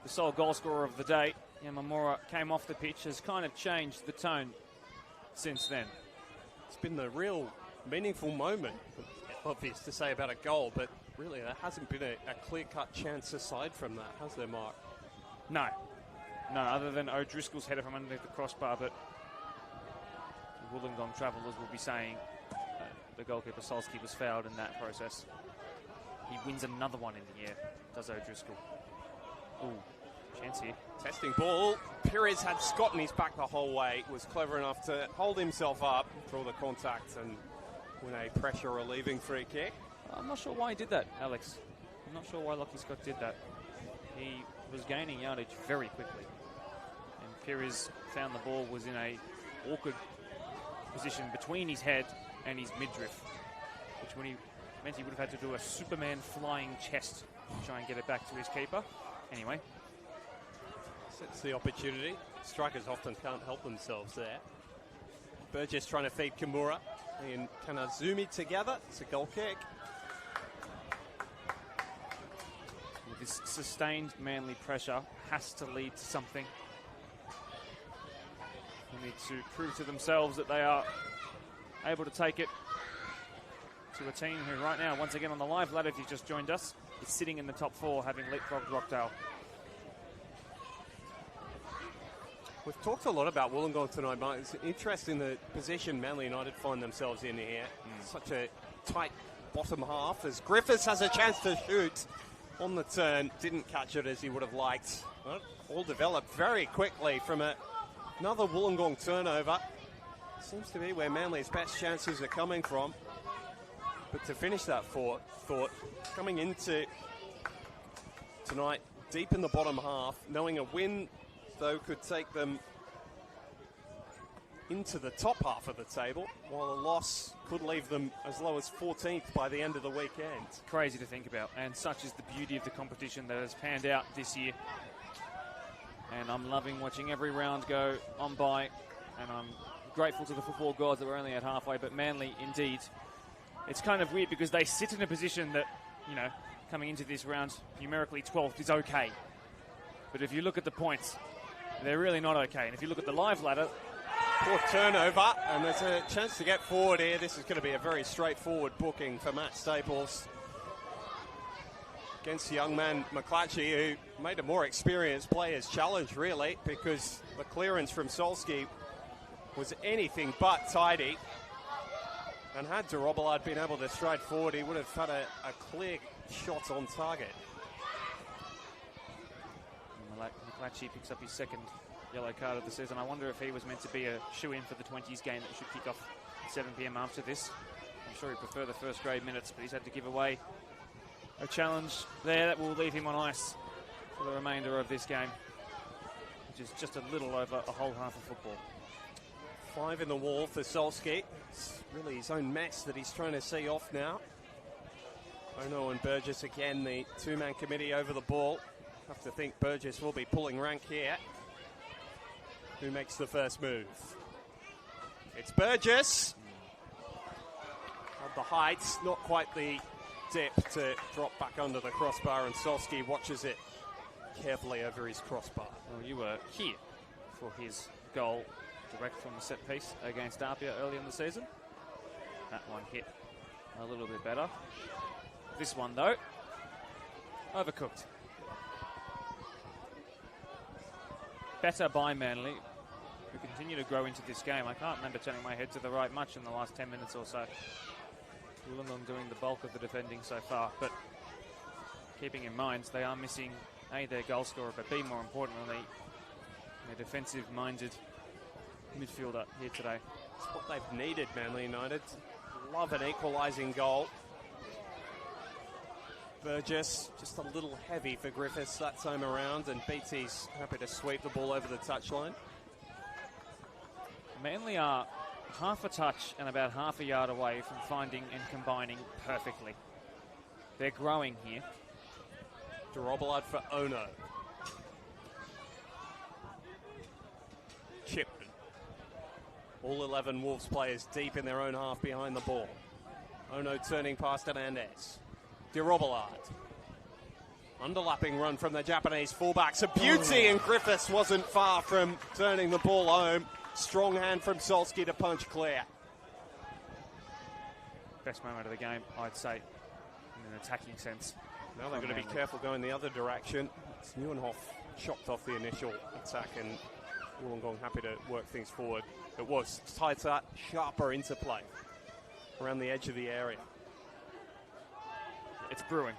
the sole goal scorer of the day, Yamamura, came off the pitch has kind of changed the tone since then. It's been the real meaningful moment. Obvious to say about a goal, but really there hasn't been a clear-cut chance aside from that, has there, Mark? No, other than O'Driscoll's header from underneath the crossbar, but the Wollongong travellers will be saying the goalkeeper Solski was fouled in that process. He wins another one in the air, does O'Driscoll. Ooh, chance here. Testing ball. Pires had Scott in his back the whole way. Was clever enough to hold himself up, draw the contact, and win a pressure-relieving free kick. I'm not sure why he did that, Alex. I'm not sure why Lockie Scott did that. He was gaining yardage very quickly. And Pires found the ball was in a awkward position between his head and his midriff, which meant he would have had to do a Superman flying chest to try and get it back to his keeper. Anyway. Sets the opportunity. Strikers often can't help themselves there. Burgess trying to feed Kimura and Kanazumi together. It's a goal kick. This sustained Manly pressure has to lead to something. They need to prove to themselves that they are able to take it to a team who right now, once again on the live ladder, if you've just joined us, is sitting in the top 4, having leapfrogged Rockdale. We've talked a lot about Wollongong tonight, Mark. It's interesting the position Manly United find themselves in here. Such a tight bottom half as Griffiths has a chance to shoot on the turn. Didn't catch it as he would have liked. Well, all developed very quickly from another Wollongong turnover. Seems to be where Manly's best chances are coming from. But to finish that thought, coming into tonight deep in the bottom half, knowing a win though could take them into the top half of the table, while a loss could leave them as low as 14th by the end of the weekend. Crazy to think about, and such is the beauty of the competition that has panned out this year. And I'm loving watching every round go on by, and I'm grateful to the football gods that we're only at halfway, but Manly, indeed, it's kind of weird because they sit in a position that, coming into this round, numerically 12th is okay. But if you look at the points, they're really not okay. And if you look at the live ladder, poor turnover, and there's a chance to get forward here. This is going to be a very straightforward booking for Matt Staples against the young man McClatchy, who made a more experienced player's challenge, really, because the clearance from Solski was anything but tidy. And had Dorobalad been able to stride forward, he would have had a clear shot on target. McClatchy picks up his second yellow card of the season. I wonder if he was meant to be a shoe-in for the 20s game that should kick off at 7 p.m. after this. I'm sure he'd prefer the first grade minutes, but he's had to give away a challenge there that will leave him on ice for the remainder of this game, which is just a little over a whole half of football. 5 in the wall for Solski. It's really his own mess that he's trying to see off now. Ono and Burgess again, the two-man committee over the ball. Have to think Burgess will be pulling rank here. Who makes the first move? It's Burgess. At the heights, not quite the dip to drop back under the crossbar, and Solski watches it carefully over his crossbar. Well, you were here for his goal direct from the set piece against Apia early in the season. That one hit a little bit better. This one, though, overcooked. Better by Manly, who continue to grow into this game. I can't remember turning my head to the right much in the last 10 minutes or so. Wollongong doing the bulk of the defending so far, but keeping in mind they are missing A, their goal scorer, but B, more importantly, their defensive-minded midfielder here today. It's what they've needed, Manly United. Love an equalising goal. Burgess just a little heavy for Griffiths that time around, and BT's happy to sweep the ball over the touchline. Manly are half a touch and about half a yard away from finding and combining perfectly. They're growing here. Dorobalad for Ono. Chipman. All 11 Wolves players deep in their own half behind the ball. Ono turning past Hernandez. Dorobalad. Underlapping run from the Japanese fullbacks. A beauty, and Griffiths wasn't far from turning the ball home. Strong hand from Solski to punch clear. Best moment of the game, I'd say, in an attacking sense. Now they've got to be careful going the other direction. It's Nieuwenhof chopped off the initial attack, and Wollongong happy to work things forward. It was tighter, sharper interplay around the edge of the area. It's brewing.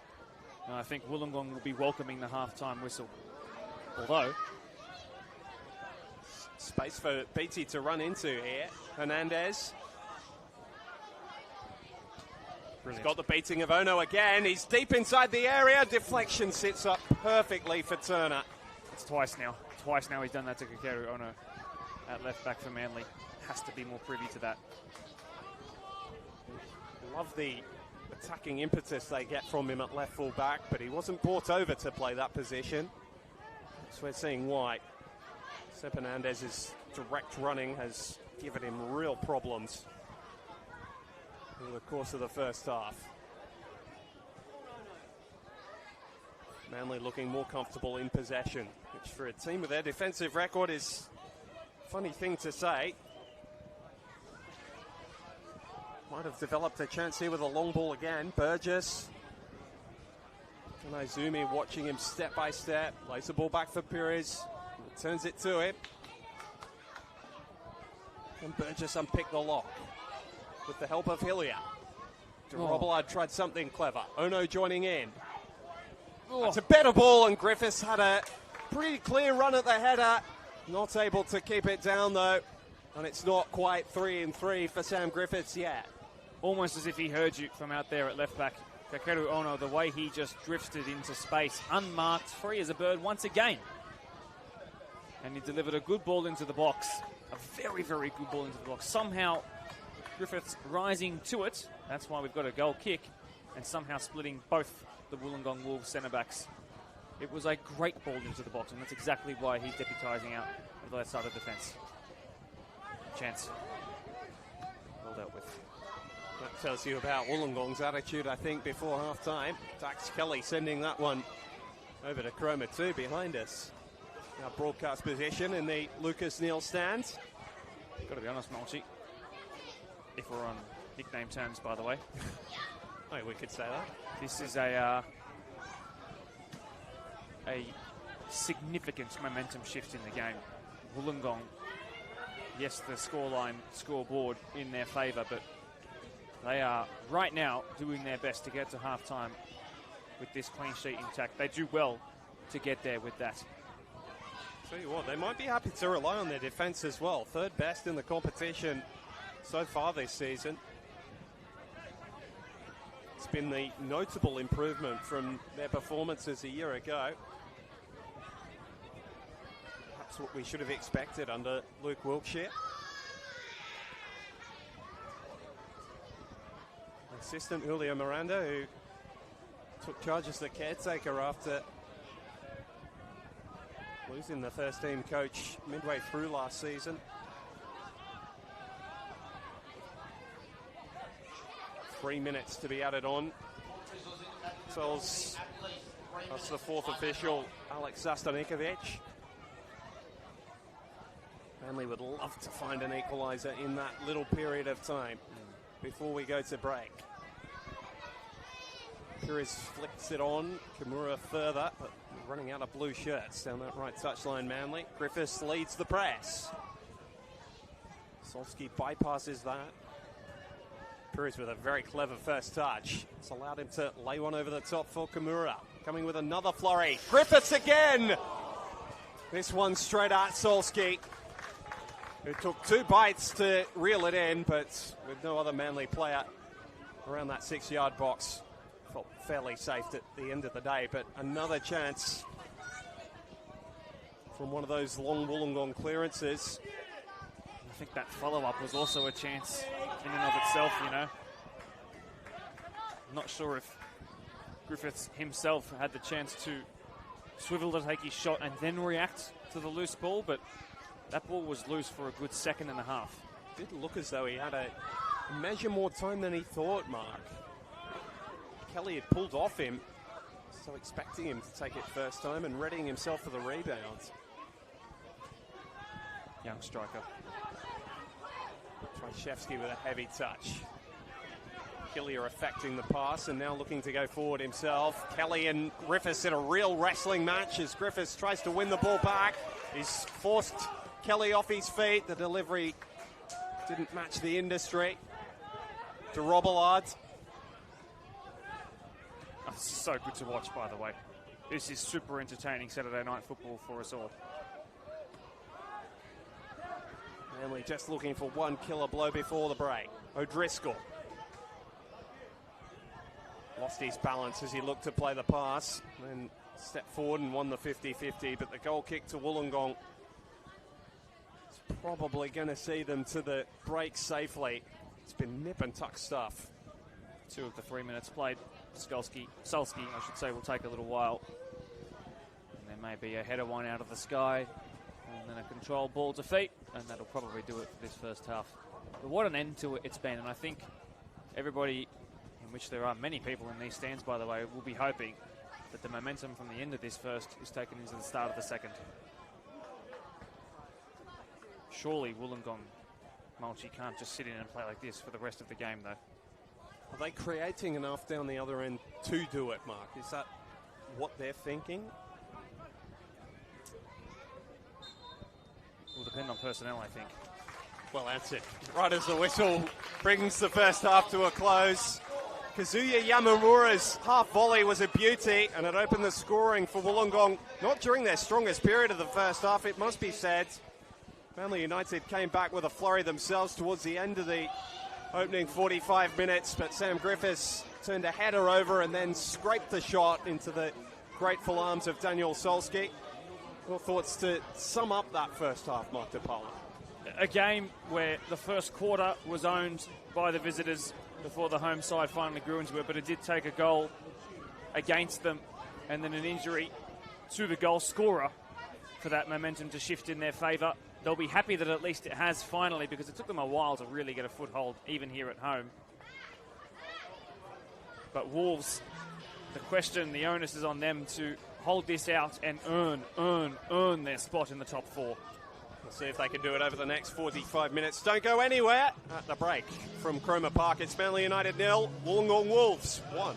And I think Wollongong will be welcoming the half-time whistle. Although, space for BT to run into here. Hernandez. Brilliant. He's got the beating of Ono again. He's deep inside the area. Deflection sits up perfectly for Turner. It's twice now. Twice now he's done that to Kakeru Ono at left back for Manly. Has to be more privy to that. Love the attacking impetus they get from him at left full back, but he wasn't brought over to play that position. So we're seeing why. Seb Hernandez's direct running has given him real problems over the course of the first half. Manly looking more comfortable in possession, which for a team with their defensive record is a funny thing to say. Might have developed a chance here with a long ball again. Burgess. Izumi watching him step by step. Lays the ball back for Pires. Turns it to him. And Burgess unpicked the lock with the help of Hillier. Dorobalad tried something clever. Ono joining in. It's a better ball, and Griffiths had a pretty clear run at the header. Not able to keep it down though. And it's not quite 3-3 for Sam Griffiths yet. Almost as if he heard you from out there at left back. Kakeru Ono, the way he just drifted into space, unmarked, free as a bird once again. And he delivered a good ball into the box. A very, very good ball into the box. Somehow, Griffiths rising to it. That's why we've got a goal kick. And somehow splitting both the Wollongong Wolves centre-backs. It was a great ball into the box, and that's exactly why he's deputising out of the left side of defence. Chance. Well dealt with. That tells you about Wollongong's attitude, I think, before half-time. Dax Kelly sending that one over to Chroma 2 behind us. Our broadcast position in the Lucas Neal stand. Got to be honest, Mulchi. If we're on nickname terms, by the way. Oh, we could say that. This is a significant momentum shift in the game. Wollongong, yes, the scoreboard in their favour, but they are right now doing their best to get to half-time with this clean sheet intact. They do well to get there with that. Tell you what, they might be happy to rely on their defence as well. Third best in the competition so far this season. It's been the notable improvement from their performances a year ago. Perhaps what we should have expected under Luke Wilkshire. Assistant Julio Miranda, who took charge as the caretaker after losing the first team coach midway through last season. Three minutes to be added on. Tells us the fourth official, Alex Zastanikovic. Manly would love to find an equaliser in that little period of time before we go to break. Pires flicks it on, Kimura further, but running out of blue shirts down that right touchline, Manly. Griffiths leads the press. Solski bypasses that. Cruz with a very clever first touch. It's allowed him to lay one over the top for Kimura. Coming with another flurry. Griffiths again! This one straight at Solski, who took 2 bites to reel it in, but with no other Manly player around that 6-yard box. Felt fairly safe at the end of the day, but another chance from one of those long Wollongong clearances. I think that follow-up was also a chance in and of itself, you know. I'm not sure if Griffiths himself had the chance to swivel to take his shot and then react to the loose ball, but that ball was loose for a good second and a half. Did look as though he had a measure more time than he thought, Mark. Kelly had pulled off him, so expecting him to take it first time and readying himself for the rebounds. Young striker. Trajewski with a heavy touch. Hillier affecting the pass and now looking to go forward himself. Kelly and Griffiths in a real wrestling match as Griffiths tries to win the ball back. He's forced Kelly off his feet. The delivery didn't match the industry. To Robillard. Oh, so good to watch, by the way. This is super entertaining Saturday night football for us all. Manly just looking for one killer blow before the break. O'Driscoll lost his balance as he looked to play the pass, then stepped forward and won the 50-50, but the goal kick to Wollongong is probably going to see them to the break safely. It's been nip and tuck stuff. 2 of the 3 minutes played. Solski, I should say, will take a little while. And there may be a header one out of the sky, and then a control ball to feet, and that'll probably do it for this first half. But what an end to it it's been, and I think everybody, in which there are many people in these stands, by the way, will be hoping that the momentum from the end of this first is taken into the start of the second. Surely Wollongong Mulchi can't just sit in and play like this for the rest of the game, though. Are they creating enough down the other end to do it, Mark? Is that what they're thinking? Will depend on personnel, I think. Well, that's it. Right as the whistle brings the first half to a close. Kazuya Yamamura's half volley was a beauty, and it opened the scoring for Wollongong. Not during their strongest period of the first half, it must be said. Manly United came back with a flurry themselves towards the end of the opening 45 minutes, but Sam Griffiths turned a header over and then scraped the shot into the grateful arms of Daniel Solski. Your thoughts to sum up that first half, Mark DePaula? A game where the first quarter was owned by the visitors before the home side finally grew into it, but it did take a goal against them and then an injury to the goal scorer for that momentum to shift in their favour. They'll be happy that at least it has finally, because it took them a while to really get a foothold, even here at home. But Wolves, the question, the onus is on them to hold this out and earn their spot in the top 4. We'll see if they can do it over the next 45 minutes. Don't go anywhere at the break from Cromer Park. It's Manly United 0, Wollongong Wolves 1.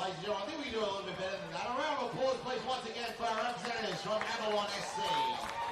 Ladies and gentlemen, I think we can do a little bit better than that. A round of applause, please, once again for our representatives from Avalon SC.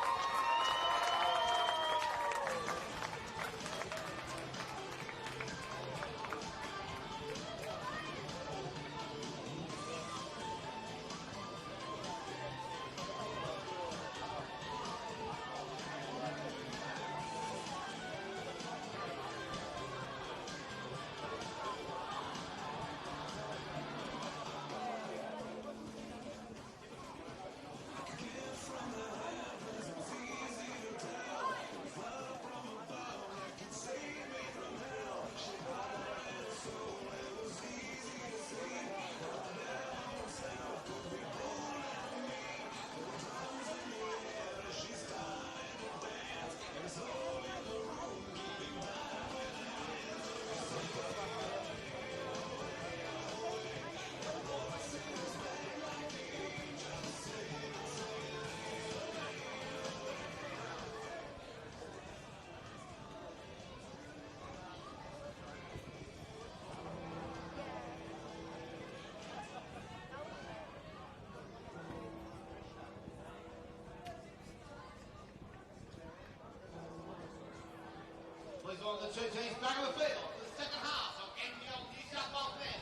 Please welcome the two teams back on the field for the second half of NPL New South Wales men.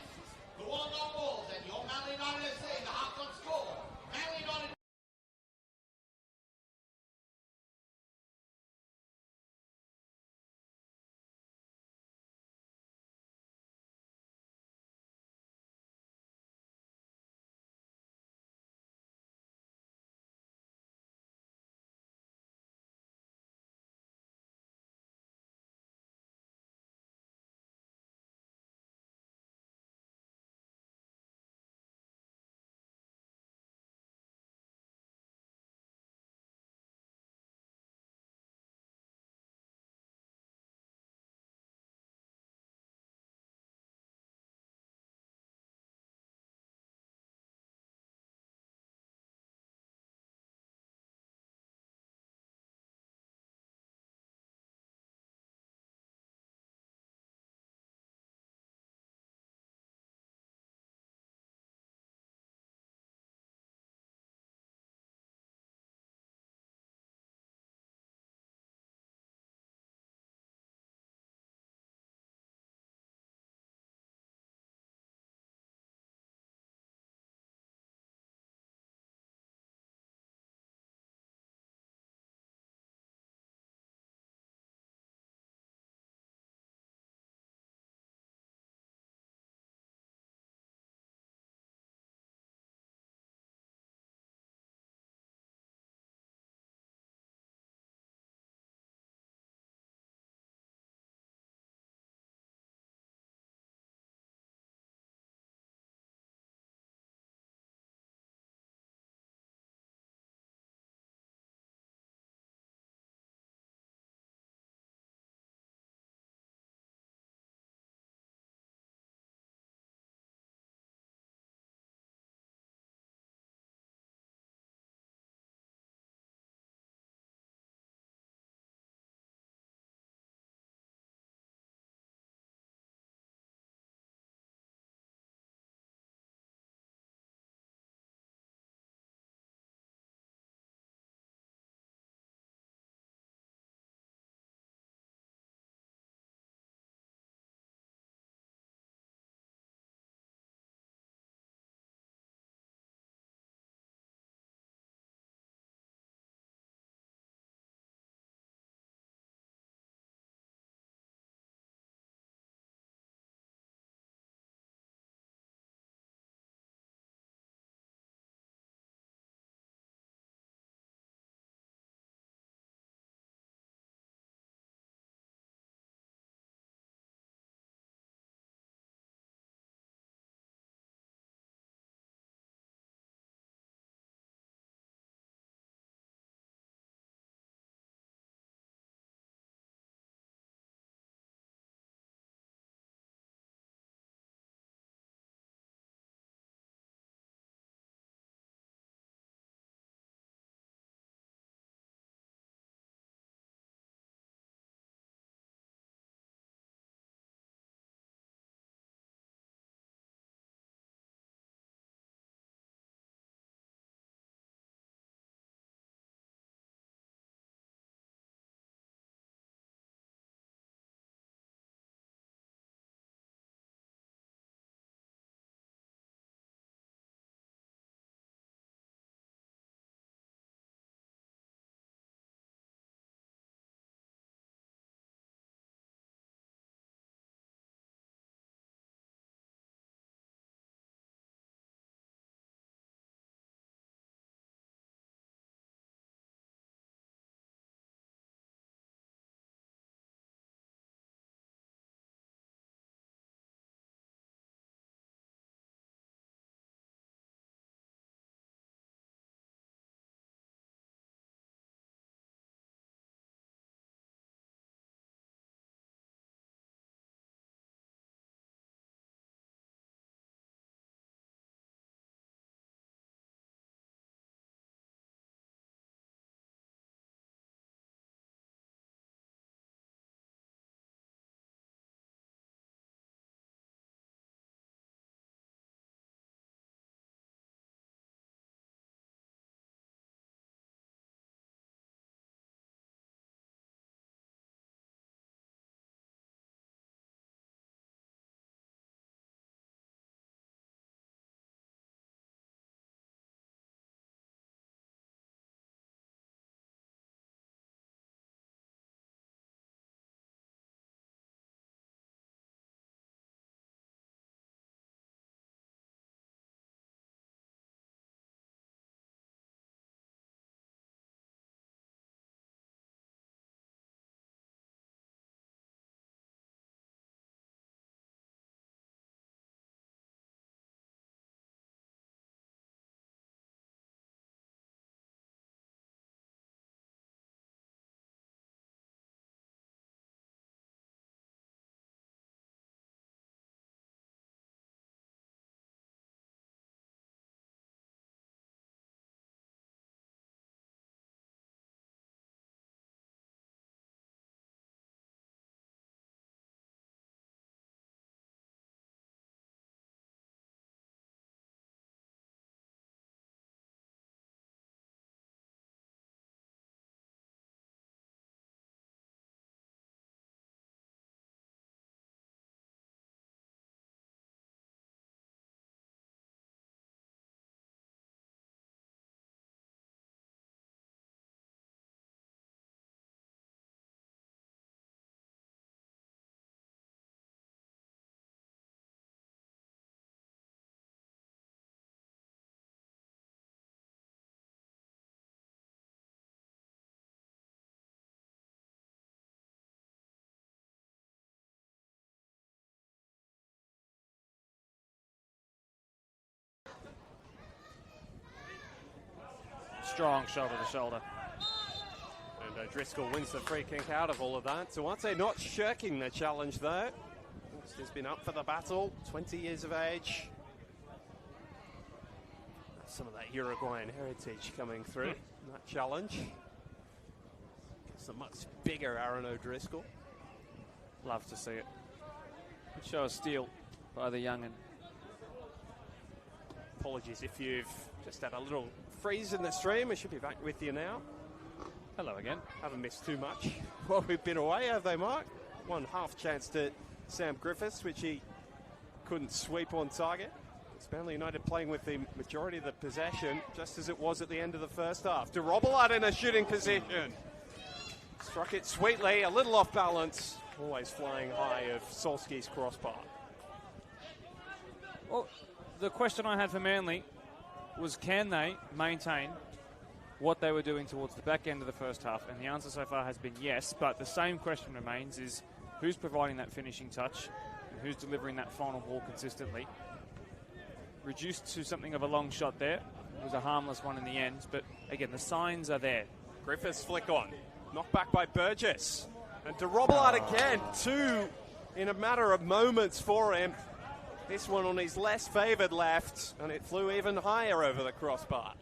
The Wollongong Wolves and your Manly United FC, the halftime score. Manly United Strong shoulder to shoulder. And O'Driscoll wins the free kick out of all of that. Duarte not shirking the challenge, though. He's been up for the battle, 20 years of age. Some of that Uruguayan heritage coming through in that challenge. It's a much bigger Aaron O'Driscoll. Love to see it. Good show of steel by the young'un. Apologies if you've just had a little freeze in the stream. We should be back with you now. Hello again. Haven't missed too much while we've been away, have they, Mark? One half chance to Sam Griffiths, which he couldn't sweep on target. It's Manly United playing with the majority of the possession, just as it was at the end of the first half. De Robillard in a shooting position. Struck it sweetly, a little off balance. Always flying high of Solski's crossbar. Well, the question I had for Manly was, can they maintain what they were doing towards the back end of the first half? And the answer so far has been yes, but the same question remains, is who's providing that finishing touch and who's delivering that final ball consistently? Reduced to something of a long shot there. It was a harmless one in the end, but again, the signs are there. Griffiths flick on. Knocked back by Burgess. And De Robillard again, two in a matter of moments for him. This one on his less favoured left, and it flew even higher over the crossbar.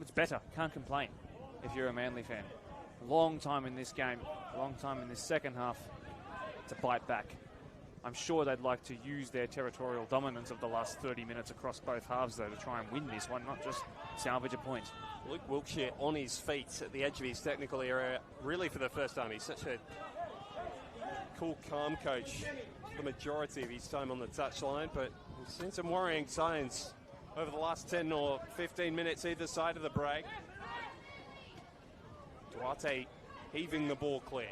It's better. Can't complain if you're a Manly fan. Long time in this game, long time in this second half to bite back. I'm sure they'd like to use their territorial dominance of the last 30 minutes across both halves, though, to try and win this one, not just salvage a point. Luke Wilkshire on his feet at the edge of his technical area, really for the first time. He's such a cool, calm coach the majority of his time on the touchline, but we've seen some worrying signs over the last 10 or 15 minutes either side of the break. Duarte heaving the ball clear,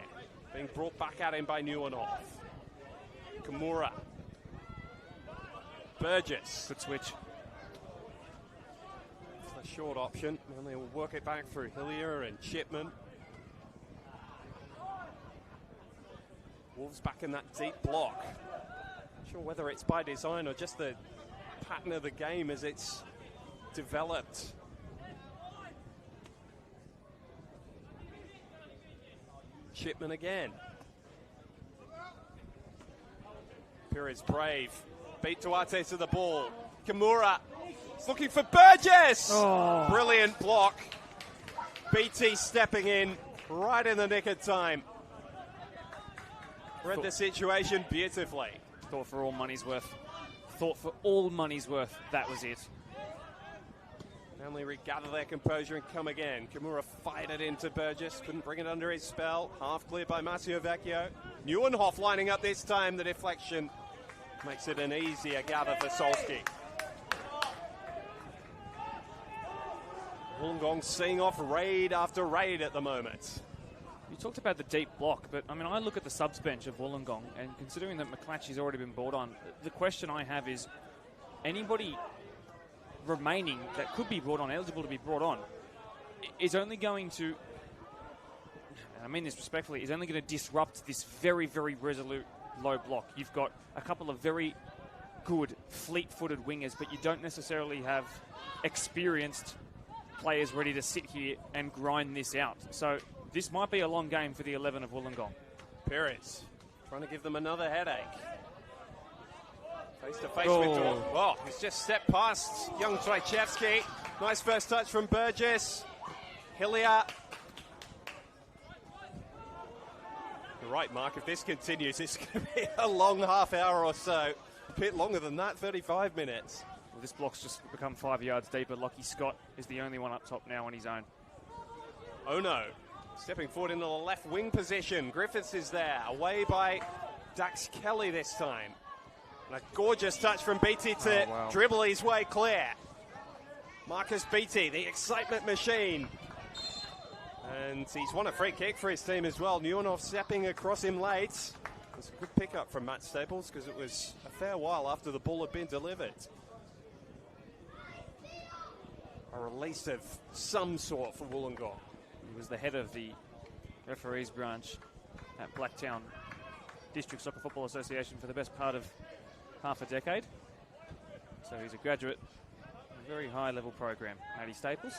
being brought back at him by Neuenhoff. Kimura. Burgess. Good switch. It's a short option, and they will work it back through Hillier and Chipman. Wolves back in that deep block. Not sure whether it's by design or just the pattern of the game as it's developed. Chipman again. Perez brave. Beat Duarte to the ball. Kimura is looking for Burgess. Oh. Brilliant block. BT stepping in right in the nick of time. Read the situation beautifully. Thought for all money's worth. Thought for all money's worth. That was it. Manly regather their composure and come again. Kimura fired it into Burgess. Couldn't bring it under his spell. Half cleared by Massimo Vecchio. Neuenhoff lining up this time. The deflection makes it an easier gather for Solski. Wollongong seeing off raid after raid at the moment. You talked about the deep block, but I mean, I look at the subs bench of Wollongong, and considering that McClatchy's already been brought on, the question I have is, anybody remaining that could be brought on, eligible to be brought on, is only going to, and I mean this respectfully, is only going to disrupt this very, very resolute low block. You've got a couple of very good fleet-footed wingers, but you don't necessarily have experienced players ready to sit here and grind this out. So this might be a long game for the 11 of Wollongong. Perez trying to give them another headache. Face to face with Dor. Oh, he's just stepped past young Trajewski. Nice first touch from Burgess. Hillier. You're right, Mark. If this continues, it's going to be a long half hour or so. A bit longer than that, 35 minutes. Well, this block's just become 5 yards deeper. Lockie Scott is the only one up top now on his own. Oh no. Stepping forward into the left wing position. Griffiths is there. Away by Dax Kelly this time. And a gorgeous touch from Beatty to dribble his way clear. Marcus Beatty, the excitement machine. And he's won a free kick for his team as well. Neuenhoff stepping across him late. It's a good pickup from Matt Staples because it was a fair while after the ball had been delivered. A release of some sort for Wollongong. He was the head of the referees branch at Blacktown District Soccer Football Association for the best part of half a decade. So he's a graduate, a very high-level program. Matty Staples.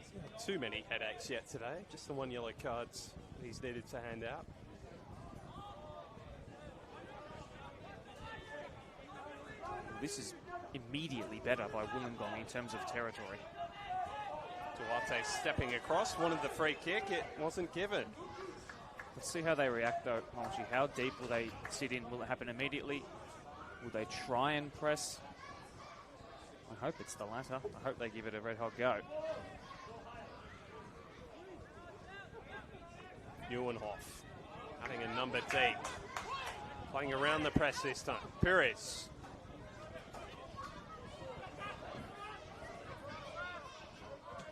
He's not had too many headaches yet today. Just the one yellow card he's needed to hand out. This is immediately better by Wollongong in terms of territory. Duarte stepping across, wanted the free kick. It wasn't given. Let's see how they react, though, Mulchy. How deep will they sit in? Will it happen immediately? Will they try and press? I hope it's the latter. I hope they give it a red-hot go. Neuenhoff having a number deep. Playing around the press this time. Pires.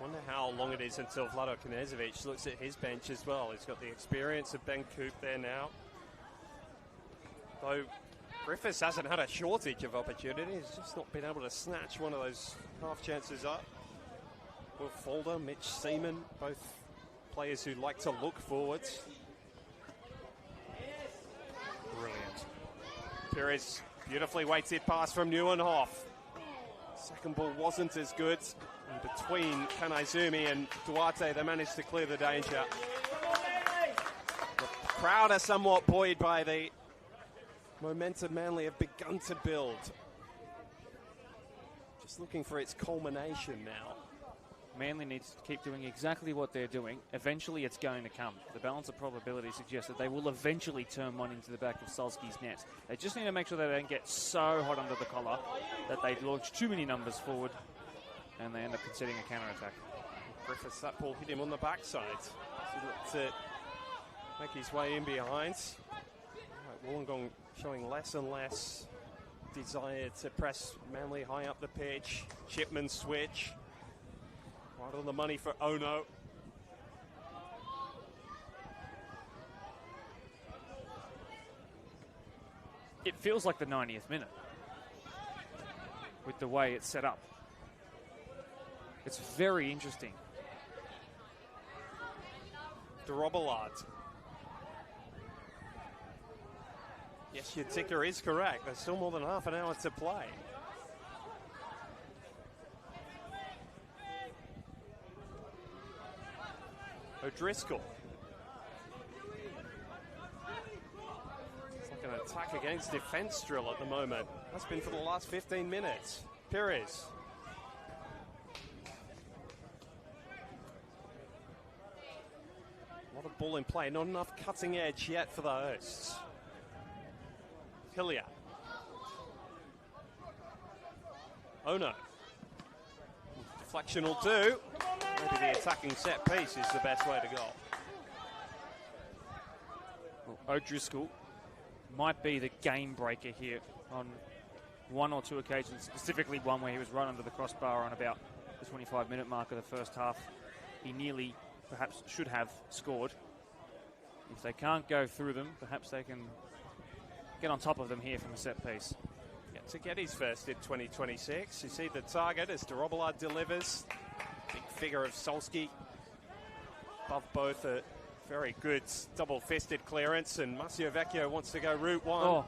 Wonder how long it is until Vlado Knežević looks at his bench as well. He's got the experience of Ben Coop there now. Though Griffiths hasn't had a shortage of opportunities, just not been able to snatch one of those half chances up. Will Folder, Mitch Seaman, both players who like to look forwards. Brilliant. Pires, beautifully weighted pass from Neuenhoff. Second ball wasn't as good. And between Kanaizumi and Duarte, they managed to clear the danger. The crowd are somewhat buoyed by the momentum Manly have begun to build. Just looking for its culmination now. Manly needs to keep doing exactly what they're doing. Eventually it's going to come. The balance of probability suggests that they will eventually turn one into the back of Solski's net. They just need to make sure they don't get so hot under the collar that they launch too many numbers forward and they end up conceding a counter-attack. Griffiths, that ball hit him on the backside. He looked to make his way in behind. Right, Wollongong showing less and less desire to press Manly high up the pitch. Chipman switch. Right on the money for Ono. It feels like the 90th minute with the way it's set up. It's very interesting. Robillard. Yes, your ticker is correct. There's still more than half an hour to play. O'Driscoll. It's like an attack against defence drill at the moment. That's been for the last 15 minutes. Pires. A lot of ball in play. Not enough cutting edge yet for the hosts. Hillier. Ono. Deflection will do. Maybe the attacking set piece is the best way to go. Well, O'Driscoll might be the game breaker here on one or two occasions, specifically one where he was run under the crossbar on about the 25-minute mark of the first half. He nearly, perhaps, should have scored. If they can't go through them, perhaps they can get on top of them here from a set piece. Yeah, to get his first in 2026, you see the target as de Robillard delivers. Big figure of Solski. Above both a very good double-fisted clearance, and Marcio Vecchio wants to go route one. Oh.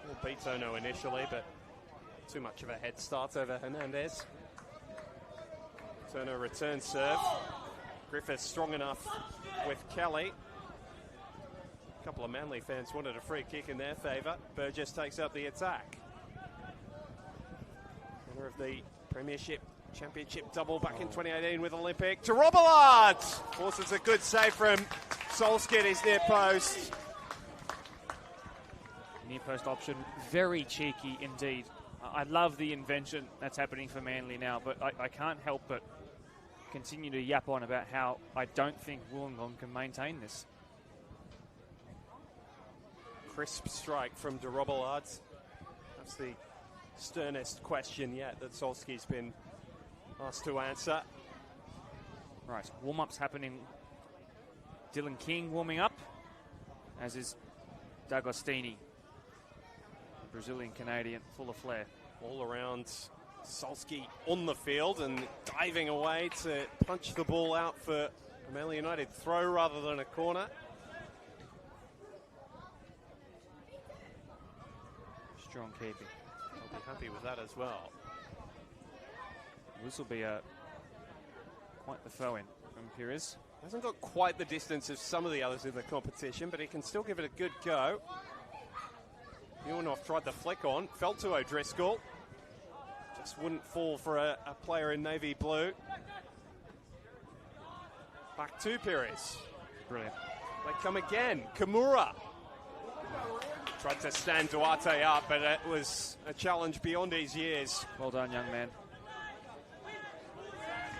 Well, beats Ono initially, but too much of a head start over Hernandez. Turner return serve. Griffiths strong enough with Kelly. A couple of Manly fans wanted a free kick in their favour. Burgess takes up the attack. Winner of the Premiership Championship double back in 2018 with Olympic. To Robillard! Forces a good save from Solskjaer at his near post. Near post option, very cheeky indeed. I love the invention that's happening for Manly now, but I can't help but continue to yap on about how I don't think Wollongong can maintain this. Crisp strike from de Robillard. That's the sternest question yet that Solskjaer's been asked to answer. Right, warm-up's happening. Dylan King warming up, as is D'Agostini, Brazilian-Canadian, full of flair. All around Solskjaer on the field and diving away to punch the ball out for a Manly United throw rather than a corner. Strong keeping. Be happy with that as well. This will be quite the throw-in from Pires. Hasn't got quite the distance of some of the others in the competition, but he can still give it a good go. Muirnoff tried the flick on, fell to O'Driscoll. Just wouldn't fall for a player in navy blue. Back to Pires. Brilliant. They come again. Kimura tried to stand Duarte up, but it was a challenge beyond his years. Well done, young man.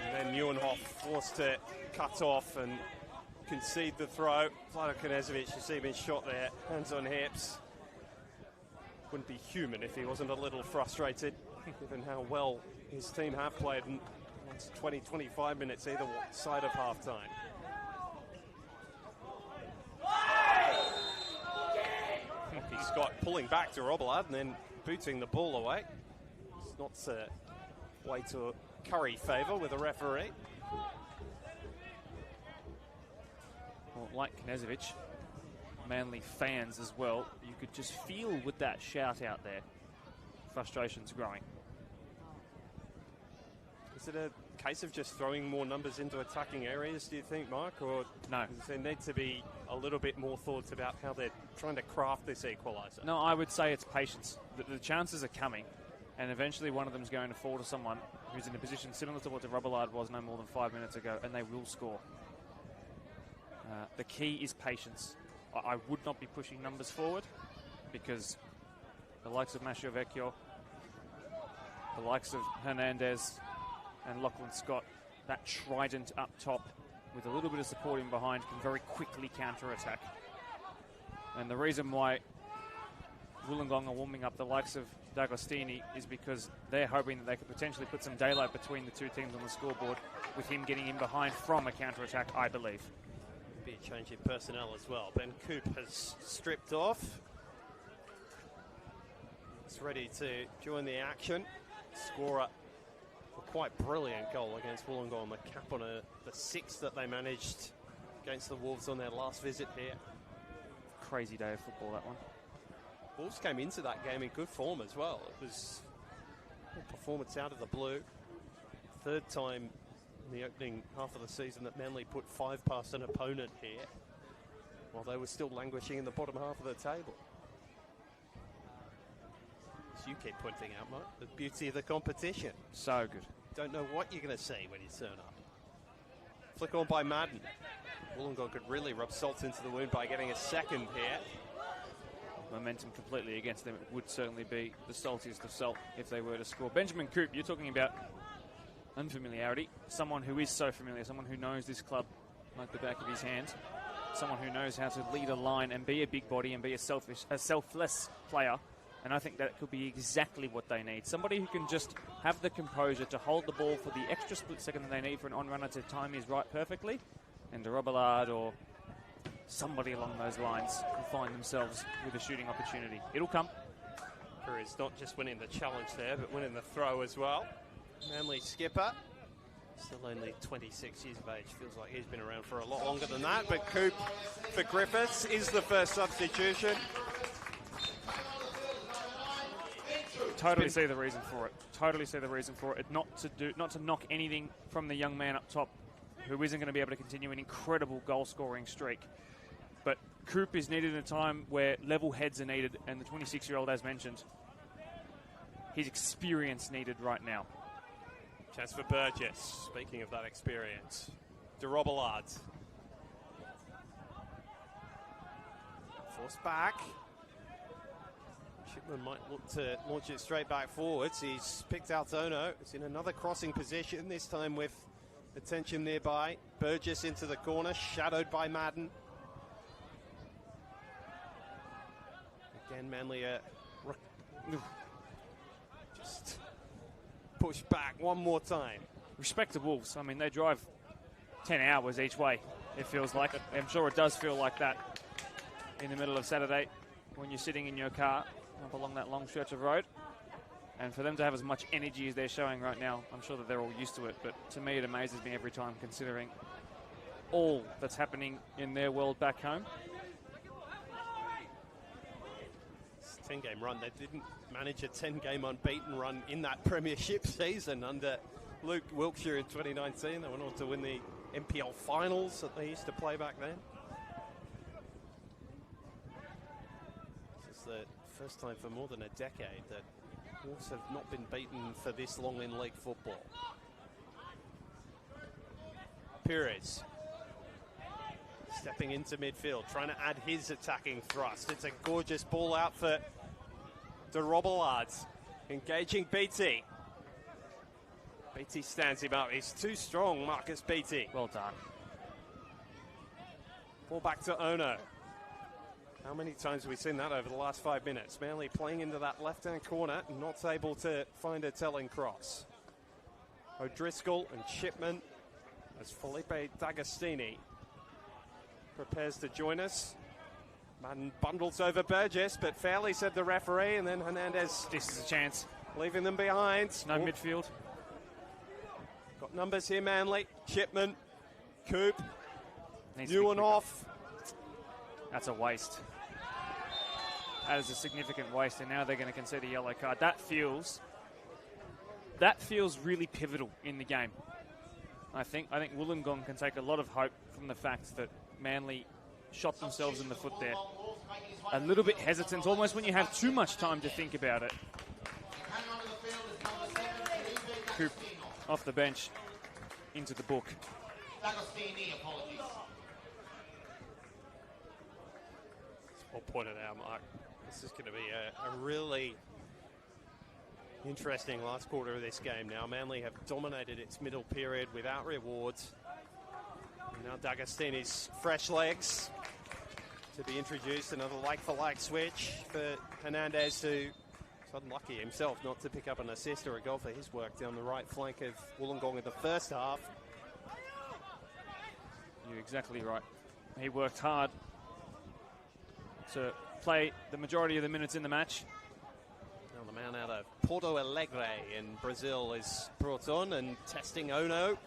And then Muirnoff forced to cut off and concede the throw. Vlado Knežević, you see him shot there, hands on hips. Wouldn't be human if he wasn't a little frustrated, given how well his team have played in 20-25 minutes either side of half-time. Scott pulling back to Robillard and then booting the ball away. It's not a way to curry favour with a referee. Well, like Knežević, Manly fans as well, you could just feel with that shout out there, frustration's growing. Is it a case of just throwing more numbers into attacking areas, do you think, Mark? Or no, does there need to be a little bit more thought about how they're trying to craft this equaliser? No, I would say it's patience. The chances are coming, and eventually one of them is going to fall to someone who's in a position similar to what Robillard was no more than 5 minutes ago, and they will score. The key is patience. I would not be pushing numbers forward because the likes of Machiavecchio, the likes of Hernandez and Lachlan Scott, that trident up top with a little bit of support in behind can very quickly counter-attack. And the reason why Wollongong are warming up the likes of D'Agostini is because they're hoping that they could potentially put some daylight between the two teams on the scoreboard with him getting in behind from a counter-attack, I believe. Be a change in personnel as well. Ben Coop has stripped off. He's ready to join the action. Scorer a quite brilliant goal against Wollongong. The cap on the sixth that they managed against the Wolves on their last visit here. Crazy day of football, that one. Wolves came into that game in good form as well. It was a performance out of the blue. Third time in the opening half of the season that Manly put 5 past an opponent here, while they were still languishing in the bottom half of the table. As you keep pointing out, Mark, the beauty of the competition. So good. Don't know what you're going to see when you turn up. Flick on by Madden. Wollongong could really rub salt into the wound by getting a second here. Momentum completely against them. It would certainly be the saltiest of salt if they were to score. Benjamin Coop, you're talking about unfamiliarity. Someone who is so familiar, someone who knows this club like the back of his hand, someone who knows how to lead a line and be a big body and be a selfless player. And I think that could be exactly what they need. Somebody who can just have the composure to hold the ball for the extra split second that they need for an on-runner to time his right perfectly. And Robillard or somebody along those lines will find themselves with a shooting opportunity. It'll come. Is not just winning the challenge there, but winning the throw as well. Manly skipper, still only 26 years of age. Feels like he's been around for a lot longer than that. But Coop for Griffiths is the first substitution. Totally see the reason for it. Totally see the reason for it. Not to knock anything from the young man up top, who isn't going to be able to continue an incredible goal-scoring streak. But Coop is needed in a time where level heads are needed, and the 26-year-old, as mentioned, his experience needed right now. Chance for Burgess. Speaking of that experience, de Robillard. Forced back. Shipman might look to launch it straight back forwards. He's picked out Ono. It's in another crossing position, this time with attention nearby. Burgess into the corner, shadowed by Madden. Again, Manly just push back one more time. Respect the Wolves. I mean, they drive 10 hours each way, it feels like. I'm sure it does feel like that in the middle of Saturday when you're sitting in your car up along that long stretch of road. And for them to have as much energy as they're showing right now, I'm sure that they're all used to it. But to me, it amazes me every time, considering all that's happening in their world back home. 10-game run. They didn't manage a 10-game unbeaten run in that premiership season under Luke Wilkshire in 2019. They went on to win the NPL finals that they used to play back then. This is the first time for more than a decade that Hawks have not been beaten for this long in league football. Perez stepping into midfield, trying to add his attacking thrust. It's a gorgeous ball out for de Robillard, engaging Beatty. Beatty stands him up. He's too strong, Marcus Beatty. Well done. Ball back to Ono. How many times have we seen that over the last 5 minutes? Manly playing into that left-hand corner, not able to find a telling cross. O'Driscoll and Shipman as Felipe D'Agostini prepares to join us. Madden bundles over Burgess, but fairly, said the referee, and then Hernandez. This is a chance. Leaving them behind. No midfield. Got numbers here, Manly. Shipman, Coop, Needs Ewan off. That's a waste. That is a significant waste, and now they're going to concede a yellow card. That feels really pivotal in the game. I think Wollongong can take a lot of hope from the fact that Manly shot themselves in the foot there. A little bit hesitant, almost when you have too much time to think about it. Coop off the bench into the book. Well pointed out, Mark. This is going to be a really interesting last quarter of this game now. Manly have dominated its middle period without rewards. Now D'Agostini's fresh legs to be introduced. Another like-for-like switch for Hernandez, who is unlucky himself not to pick up an assist or a goal for his work down the right flank of Wollongong in the first half. You're exactly right. He worked hard to play the majority of the minutes in the match. Now the man out of Porto Alegre in Brazil is brought on and testing Ono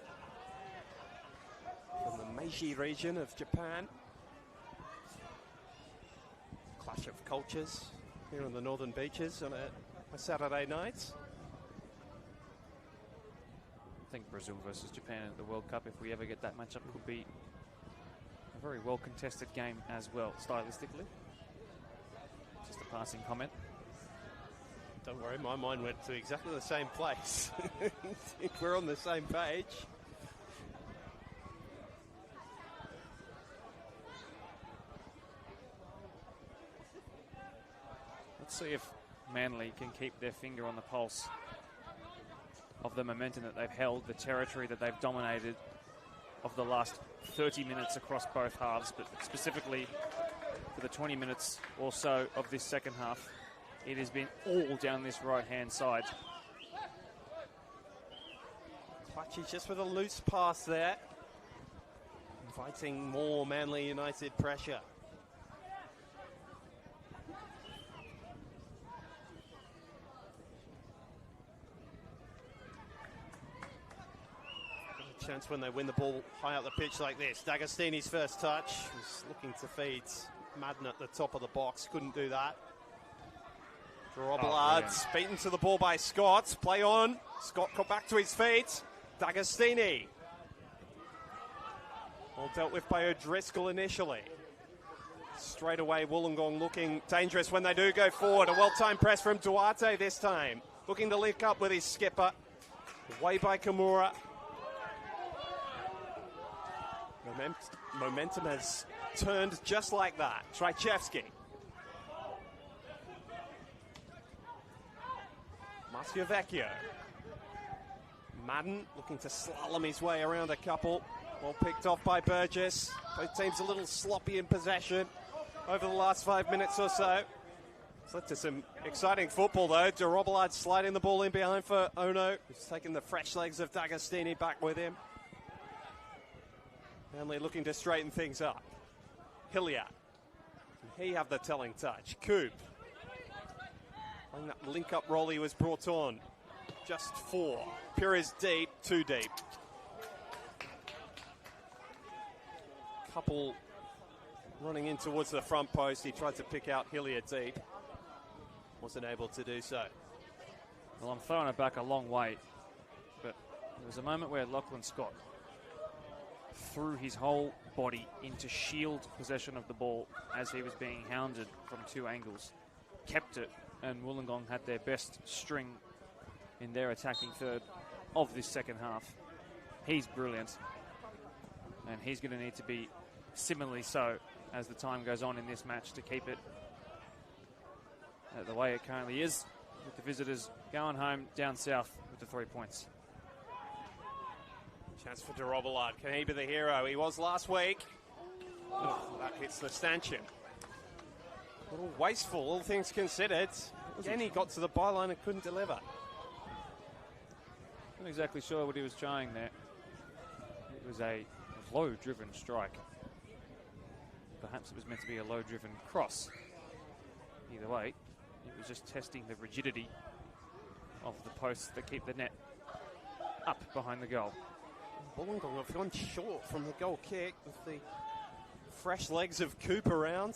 from the Meiji region of Japan. Clash of cultures here on the northern beaches on a Saturday night. I think Brazil versus Japan at the World Cup, if we ever get that matchup, could be a very well contested game as well, stylistically. Just a passing comment. Don't worry, my mind went to exactly the same place. I think we're on the same page. Let's see if Manly can keep their finger on the pulse of the momentum that they've held, the territory that they've dominated of the last 30 minutes across both halves, but specifically for the 20 minutes or so of this second half, it has been all down this right-hand side. Clutchy just with a loose pass there, inviting more Manly United pressure. Chance when they win the ball high up the pitch like this. D'Agostini's first touch was looking to feed Madden at the top of the box. Couldn't do that. Robillard beaten to the ball by Scott. Play on. Scott got back to his feet. D'Agostini. All dealt with by O'Driscoll initially. Straight away, Wollongong looking dangerous when they do go forward. A well-timed press from Duarte this time. Looking to link up with his skipper. Away by Kimura. Momentum has turned just like that. Trajewski. Masciavecchio. Madden looking to slalom his way around a couple. Well picked off by Burgess. Both teams a little sloppy in possession over the last 5 minutes or so. It's led to some exciting football though. de Robillard sliding the ball in behind for Ono. He's taking the fresh legs of D'Agostini back with him. Manly looking to straighten things up. Hilliard. Can he have the telling touch? Coop. Playing that link-up role he was brought on. Just 4. Perez deep, too deep. Couple running in towards the front post. He tried to pick out Hilliard deep. wasn't able to do so. Well, I'm throwing it back a long way, but there was a moment where Lachlan Scott threw his whole body into shield possession of the ball as he was being hounded from two angles, kept it, and Wollongong had their best string in their attacking third of this second half. He's brilliant, and he's going to need to be similarly so as the time goes on in this match to keep it the way it currently is, with the visitors going home down south with the 3 points. Chance for de Robillard. Can he be the hero? He was last week. Oh, that hits the stanchion. A little wasteful, all things considered. Again, he got to the byline and couldn't deliver. Not exactly sure what he was trying there. It was a low-driven strike. Perhaps it was meant to be a low-driven cross. Either way, it was just testing the rigidity of the posts that keep the net up behind the goal. Wollongong have gone short from the goal kick with the fresh legs of Coop around.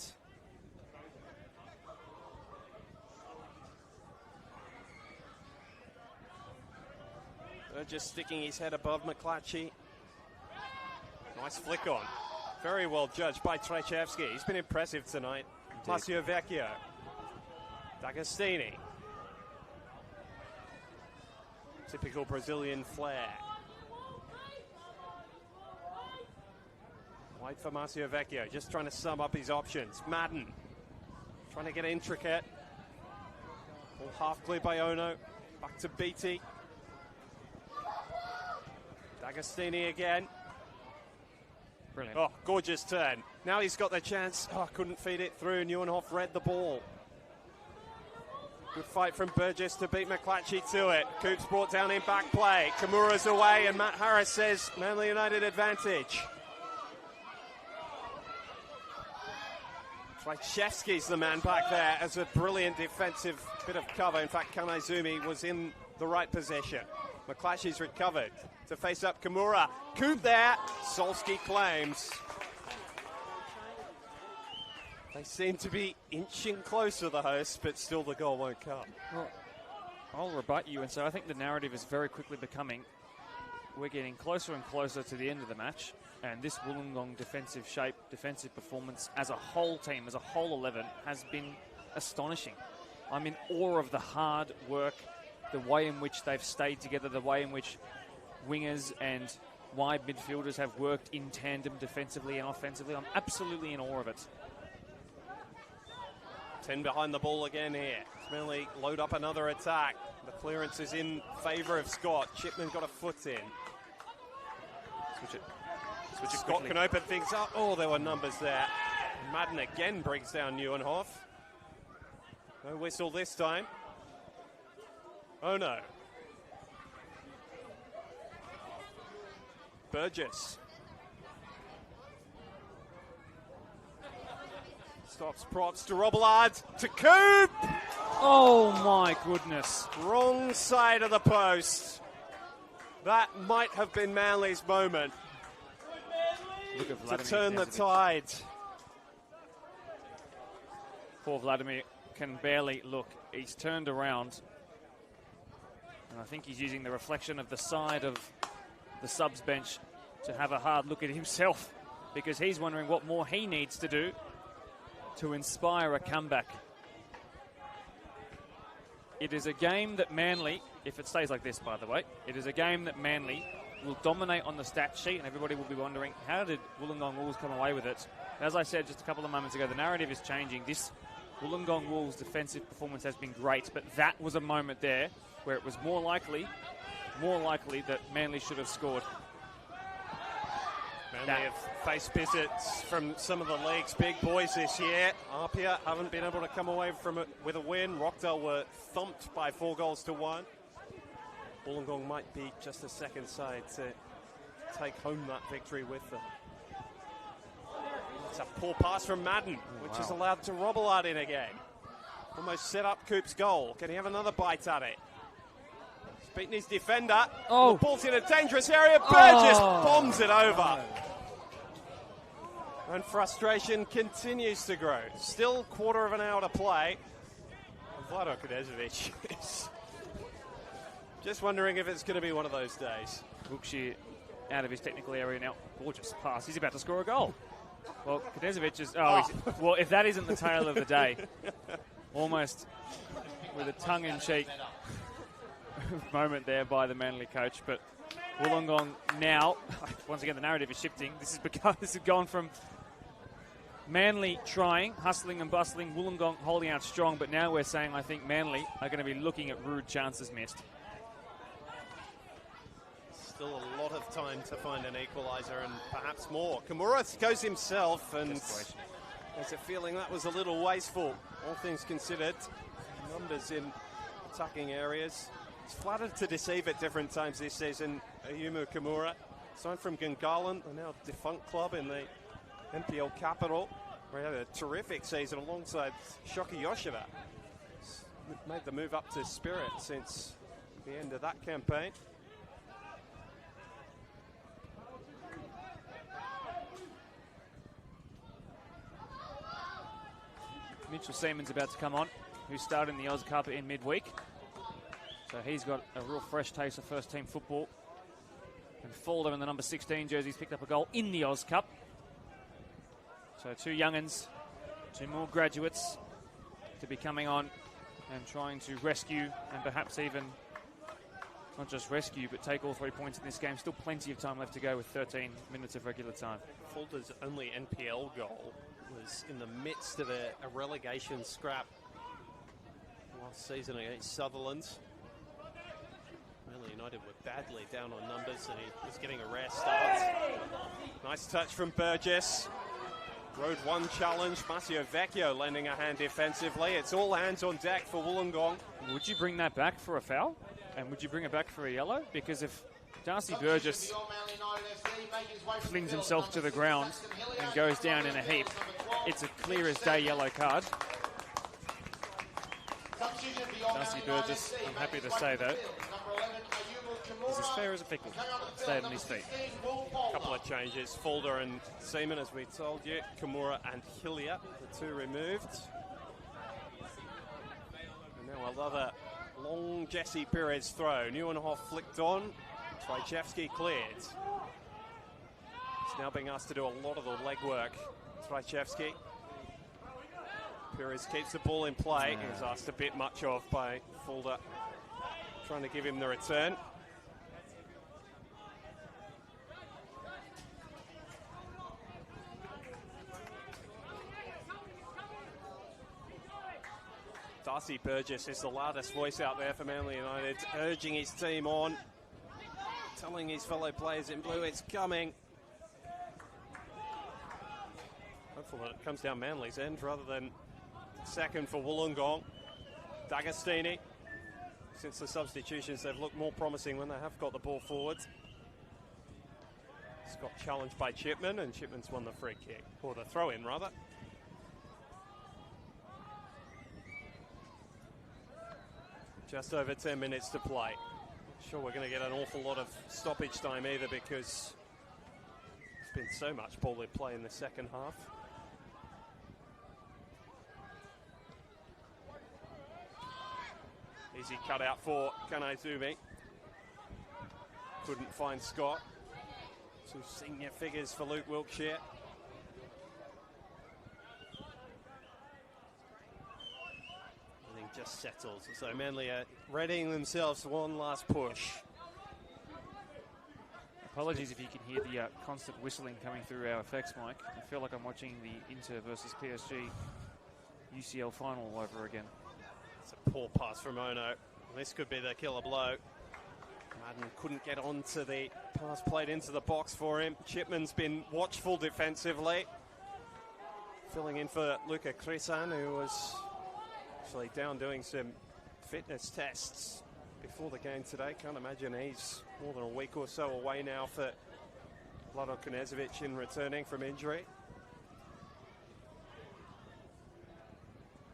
Just sticking his head above McClatchy. Nice flick on. Very well judged by Trejevski. He's been impressive tonight. Marcio Vecchio. D'Agostini. Typical Brazilian flair. Wide for Marcio Vecchio, just trying to sum up his options. Madden, trying to get intricate. Ball half cleared by Ono. Back to Beatty. D'Agostini again. Brilliant. Oh, gorgeous turn. Now he's got the chance. Oh, couldn't feed it through. Neuenhoff read the ball. Good fight from Burgess to beat McClatchy to it. Coops brought down in back play. Kimura's away, and Matt Harris says Manly United advantage. Trejevski's the man back there as a brilliant defensive bit of cover. In fact, Kanaizumi was in the right position. McClatchy's recovered to face up Kimura. Coop there. Solski claims. They seem to be inching closer, the hosts, but still the goal won't come. Well, I'll rebut you and say I think the narrative is very quickly becoming we're getting closer and closer to the end of the match, and this Wollongong defensive shape, defensive performance as a whole team, as a whole 11, has been astonishing. I'm in awe of the hard work, the way in which they've stayed together, the way in which wingers and wide midfielders have worked in tandem defensively and offensively. I'm absolutely in awe of it. 10 behind the ball again here. Manly load up another attack. The clearance is in favour of Scott. Chipman got a foot in. Switch it Scott quickly. can open things up. Oh, there were numbers there. Madden again brings down Neuenhoff. No whistle this time. Oh no. Burgess. Stops props to Robillard, to Coop! Oh my goodness. Wrong side of the post. That might have been Manly's moment Look at to Vladimir turn the Knezovic. tide. Poor Vladimir can barely look. He's turned around. And I think he's using the reflection of the side of the subs bench to have a hard look at himself, because he's wondering what more he needs to do to inspire a comeback. It is a game that Manly, if it stays like this, by the way, it is a game that Manly will dominate on the stat sheet, and everybody will be wondering, how did Wollongong Wolves come away with it? As I said just a couple of moments ago, the narrative is changing. This Wollongong Wolves defensive performance has been great, but that was a moment there where it was more likely that Manly should have scored. Manly have faced visits from some of the league's big boys this year. Apia haven't been able to come away from it with a win. Rockdale were thumped by 4-1. Wollongong might be just a second side to take home that victory with them. It's a poor pass from Madden, which is allowed to Robillard in again. Almost set up Coop's goal. Can he have another bite at it? He's beaten his defender. Oh. The ball's in a dangerous area. Burgess bombs it over. And frustration continues to grow. Still quarter of an hour to play. A Vlado Knezovic is just wondering if it's going to be one of those days. Wilkshire out of his technical area now. Gorgeous pass. He's about to score a goal. Well, Knezovic is... well, if that isn't the tale of the day, almost with a tongue-in-cheek moment there by the Manly coach. But Wollongong now, once again, the narrative is shifting. This has gone from Manly trying, hustling and bustling, Wollongong holding out strong, but now we're saying I think Manly are going to be looking at rude chances missed. Still a lot of time to find an equaliser and perhaps more. Kimura goes himself and there's a feeling that was a little wasteful, all things considered. Numbers in attacking areas. He's flattered to deceive at different times this season, Ayumu Kimura. Signed from Gungahlin, the now defunct club in the NPL capital, where he had a terrific season alongside Shoki Yoshida. He's made the move up to Spirit since the end of that campaign. Mitchell Seaman's about to come on, who started in the Oz Cup in midweek. So he's got a real fresh taste of first-team football. And Falder in the number 16 jerseys picked up a goal in the Oz Cup. So two young'uns, two more graduates to be coming on and trying to rescue and perhaps even not just rescue, but take all 3 points in this game. Still plenty of time left to go with 13 minutes of regular time. Falder's only NPL goal was in the midst of a relegation scrap last season against Sutherland. Manly United were badly down on numbers and he was getting a rare start. Nice touch from Burgess. Road 1 challenge. Masio Vecchio lending a hand defensively. It's all hands on deck for Wollongong. Would you bring that back for a foul? And would you bring it back for a yellow? Because if Darcy Burgess flings himself to the ground and goes down in a heap, it's a clear as day yellow card. Darcy Burgess, I'm happy to say though, is as fair as a pickle. Stayed on his feet. A couple of changes. Falder and Seaman, as we told you. Kimura and Hillier, the two removed. And now another long Jesse Perez throw. Neuenhoff flicked on. Trajewski cleared. He's now being asked to do a lot of the legwork. Trajewski. Perez keeps the ball in play. He was asked a bit much of by Falder, trying to give him the return. Darcy Burgess is the loudest voice out there for Manly United, urging his team on, telling his fellow players in blue it's coming. Hopefully it comes down Manly's end rather than second for Wollongong. D'Agostini, since the substitutions, they've looked more promising when they have got the ball forward. It's got challenged by Chipman, and Chipman's won the free kick, or the throw-in rather. Just over 10 minutes to play. Sure, we're going to get an awful lot of stoppage time either because there's been so much poorly play in the second half. Easy cut out for Kanaizumi. Couldn't find Scott. Two senior figures for Luke Wilkshire. Everything just settles. So Manly are readying themselves for one last push. Apologies if you can hear the constant whistling coming through our effects mic. I feel like I'm watching the Inter versus PSG UCL final all over again. It's a poor pass from Ono. This could be the killer blow. Madden couldn't get onto the pass played into the box for him. Chipman's been watchful defensively. Filling in for Luca Crisan, who was actually down doing some fitness tests before the game today. Can't imagine he's more than a week or so away now for Vlado Knezovic in returning from injury.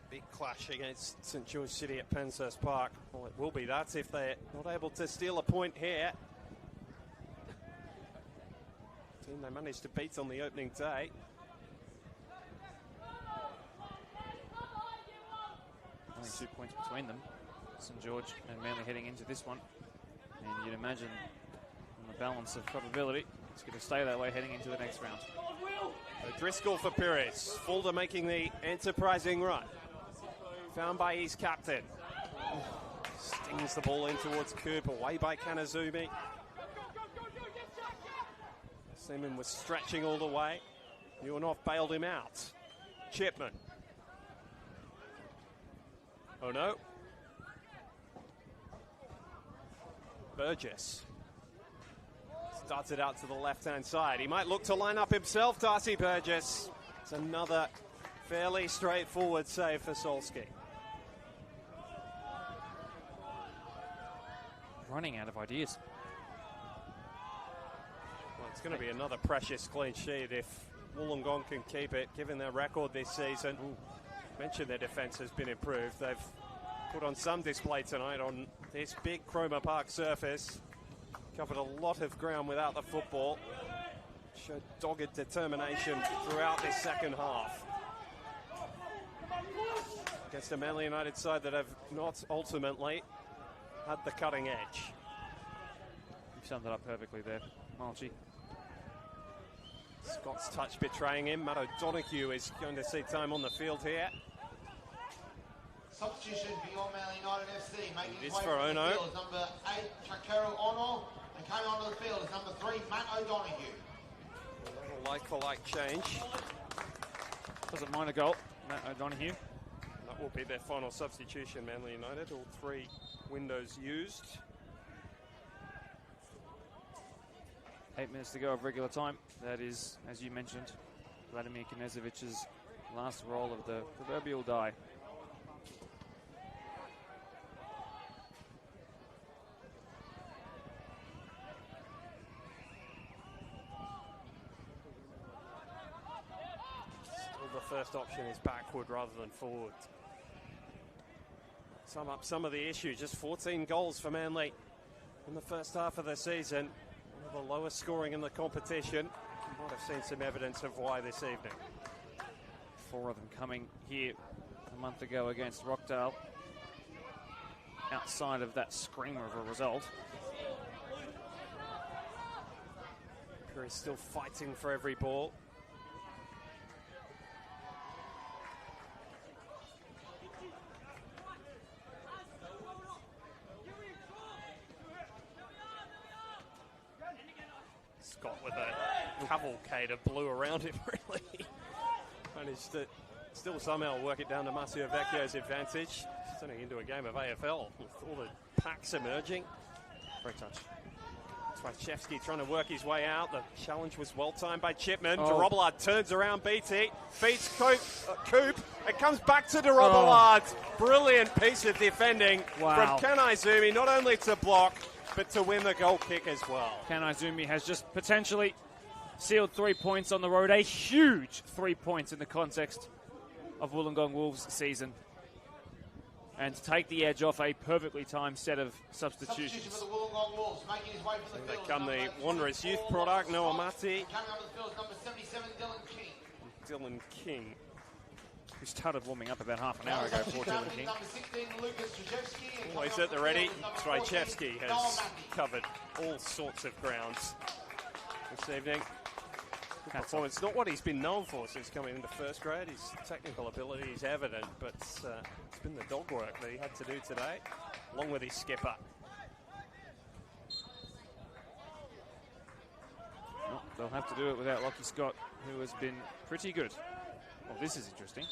Big clash against St George City at Penshurst Park. Well, it will be that if they're not able to steal a point here. Team they managed to beat on the opening day. 2 points between them. St George and Manly heading into this one. And you'd imagine on the balance of probability, it's going to stay that way heading into the next round. Driscoll for Pires. Fulda making the enterprising run. Found by his captain. Stings the ball in towards Coop, away by Kanazumi. Seaman was stretching all the way. Ewanov bailed him out. Chipman. Oh no. Burgess. Starts it out to the left-hand side. He might look to line up himself, Darcy Burgess. It's another fairly straightforward save for Solski. Running out of ideas. Well, it's going to be another precious clean sheet if Wollongong can keep it, given their record this season. Mentioned their defence has been improved. They've put on some display tonight on this big Cromer Park surface. Covered a lot of ground without the football. Showed dogged determination throughout this second half. Against a Manly United side that have not ultimately had the cutting edge. You summed it up perfectly there, Malchi. Scott's touch betraying him. Matt O'Donoghue is going to see time on the field here. Substitution beyond Manly United FC. Making It is his way for from the Ono. field is number 8, Chakero Ono. And coming onto the field is number 3, Matt O'Donoghue. A little like-for-like change. Doesn't mind a goal, Matt O'Donoghue. That will be their final substitution, Manly United. All 3 windows used. 8 minutes to go of regular time. That is, as you mentioned, Vladimir Knezovic's last roll of the proverbial die. Still the first option is backward rather than forward. Sum up some of the issues. Just 14 goals for Manly in the first half of the season. One of the lowest scoring in the competition. You might have seen some evidence of why this evening. 4 of them coming here a month ago against Rockdale. Outside of that screamer of a result. Curry still fighting for every ball. Scott with a cavalcade of blue around him, really. Managed to still somehow work it down to Marcio Vecchio's advantage. Turning into a game of AFL with all the packs emerging. Great touch. Twachevsky trying to work his way out. The challenge was well timed by Chipman. Oh. De Robillard turns around BT, beats Coop. It comes back to De Robillard. Brilliant piece of defending Wow. from Kanaizumi, not only to block, but to win the goal kick as well. Kanaizumi has just potentially sealed 3 points on the road. A huge 3 points in the context of Wollongong Wolves' season. And to take the edge off a perfectly timed set of Substitution substitutions. for the Wollongong Wolves. Making his way from the They field. come the number Wanderers 54, youth product, Noah Scott. Mati. Coming onto the field is number 77, Dylan King. Dylan King. We started warming up about half an hour ago for Dylan King. Number 16, Lucas Trajewski. And Always coming at the onto ready. field is number 14, Twachevsky Noah has Mati. covered all sorts of grounds this evening. Good Hats performance. Not what he's been known for since coming into first grade. His technical ability is evident, but it's been the dog work that he had to do today, along with his skipper. Well, they'll have to do it without Lockie Scott, who has been pretty good. Well, this is interesting.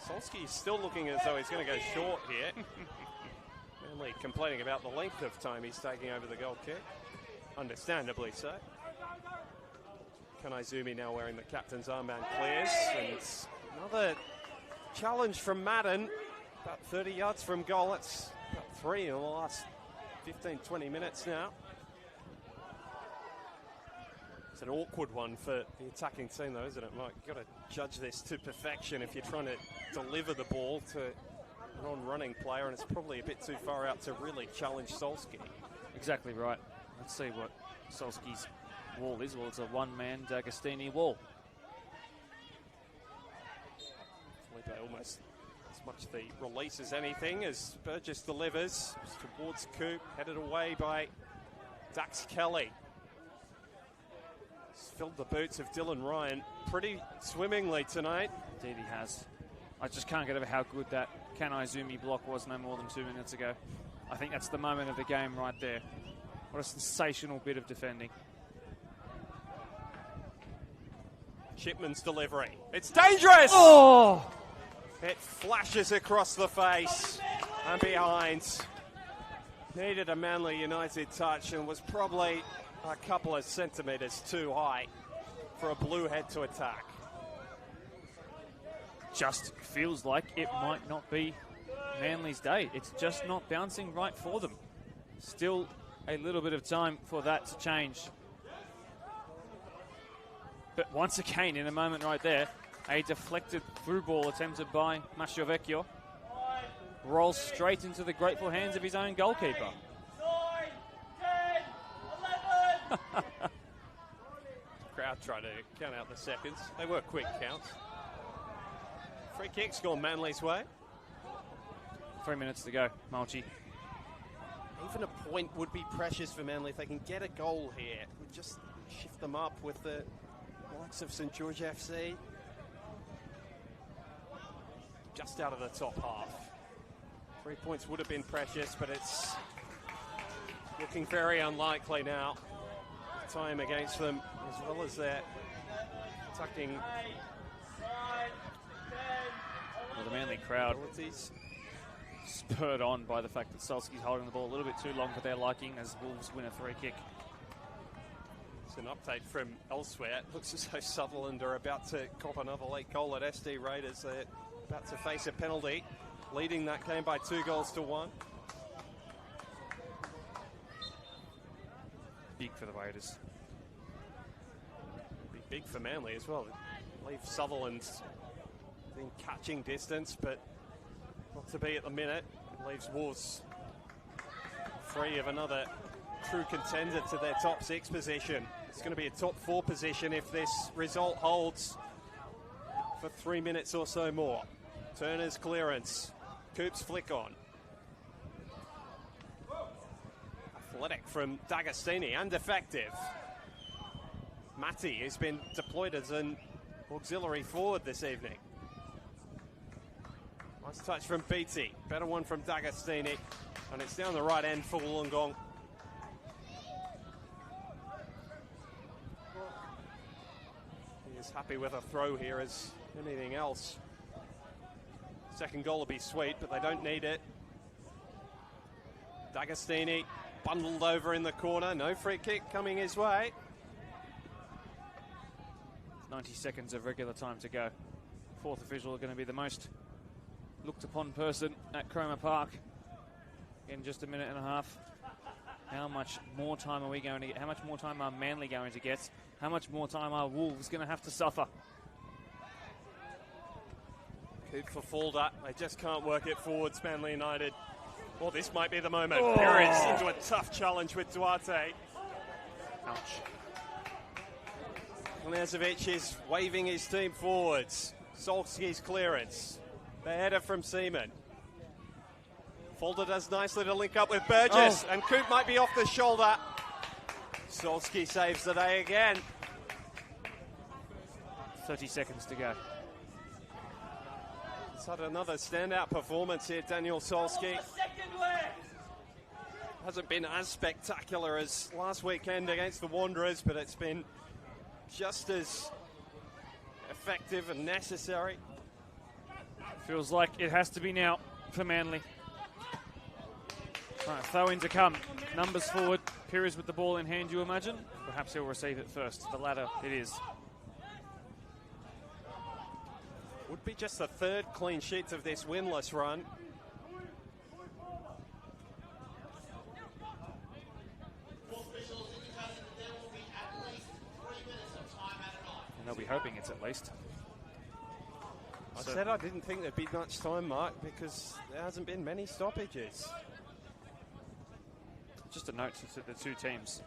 Solski is still looking as though he's going to go short here. Manly complaining about the length of time he's taking over the goal kick. Understandably so. Kanaizumi now wearing the captain's armband clears. And another challenge from Madden. About 30 yards from goal. That's about 3 in the last 15, 20 minutes now. It's an awkward one for the attacking team though, isn't it, Mike? You've got to judge this to perfection if you're trying to deliver the ball to a non-running player, and it's probably a bit too far out to really challenge Solski. Exactly right. Let's see what Solski's wall is. Well, it's a one-man D'Agostini wall. by almost as much the release as anything, as Burgess delivers towards Coop, headed away by Dax Kelly. He's filled the boots of Dylan Ryan pretty swimmingly tonight. Indeed he has. I just can't get over how good that Kanai Zumi block was no more than 2 minutes ago. I think that's the moment of the game right there. What a sensational bit of defending. Chipman's delivery. It's dangerous! Oh! It flashes across the face and behind. Needed a Manly United touch and was probably a couple of centimetres too high for a blue head to attack. Just feels like it might not be Manly's day. It's just not bouncing right for them. Still a little bit of time for that to change. But once again, in a moment right there, a deflected through ball attempted by Machiovecchio rolls straight into the grateful hands of his own goalkeeper. 9, 10, 11. Crowd trying to count out the seconds. They were quick counts. Free kick's gone Manly's way. 3 minutes to go, Malchi. Even a point would be precious for Manly if they can get a goal here. It would just shift them up with the likes of St George FC. Just out of the top half. 3 points would have been precious, but it's looking very unlikely now. Time against them, as well as their tucking. Well, the Manly crowd spurred on by the fact that Solski's holding the ball a little bit too long for their liking as Wolves win a free kick. It's an update from elsewhere. It looks as though Sutherland are about to cop another late goal at SD Raiders. They're about to face a penalty, leading that game by 2-1. Big for the Raiders. Be big for Manly as well. I believe Sutherland's in catching distance, but not to be at the minute. It leaves Wolves free of another true contender to their top 6 position. It's going to be a top 4 position if this result holds for 3 minutes or so more. Turner's clearance. Coop's flick on. Athletic from D'Agostini and effective. Matty has been deployed as an auxiliary forward this evening. Nice touch from Beatty. Better one from D'Agostini. And it's down the right end for Wollongong. He is happy with a throw here as anything else. Second goal will be sweet, but they don't need it. D'Agostini bundled over in the corner. No free kick coming his way. 90 seconds of regular time to go. Fourth official are going to be the most looked upon person at Cromer Park in just a minute and a half. How much more time are we going to get? How much more time are Manly going to get? How much more time are Wolves going to have to suffer? Coop for Fulda. They just can't work it forwards, Manly United. Well, this might be the moment. Perez into a tough challenge with Duarte. Ouch. Knezovic is waving his team forwards. Solski's clearance. The header from Seaman. Fulda does nicely to link up with Burgess, and Coop might be off the shoulder. Solski saves the day again. 30 seconds to go. He's had another standout performance here, Daniel Solski. Hasn't been as spectacular as last weekend against the Wanderers, but it's been just as effective and necessary. Feels like it has to be now for Manly. Right, throw in to come. Numbers forward. Pires with the ball in hand, you imagine? Perhaps he'll receive it first. The latter it is. Would be just the third clean sheet of this winless run. And they'll be hoping it's at least. I said I didn't think there'd be much time, Mark, because there hasn't been many stoppages. Just a note to the two teams.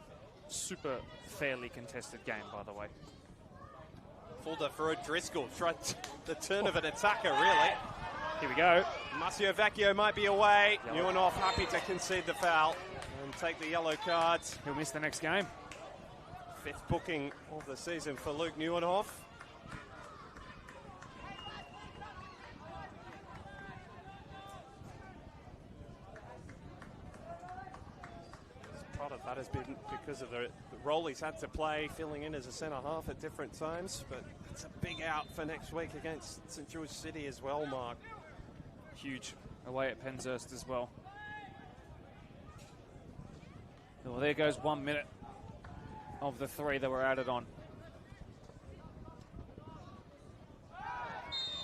Super fairly contested game, by the way. Holder for O'Driscoll. Tried the turn of an attacker, really. Here we go. Masio Vecchio might be away. Neuenhoff happy to concede the foul and take the yellow cards. He'll miss the next game. 5th booking of the season for Luke Neuenhoff. Part of that has been because of the role he's had to play, filling in as a centre-half at different times, but it's a big out for next week against St George City as well, Mark. Huge away at Penshurst as well. Well, there goes 1 minute of the 3 that were added on.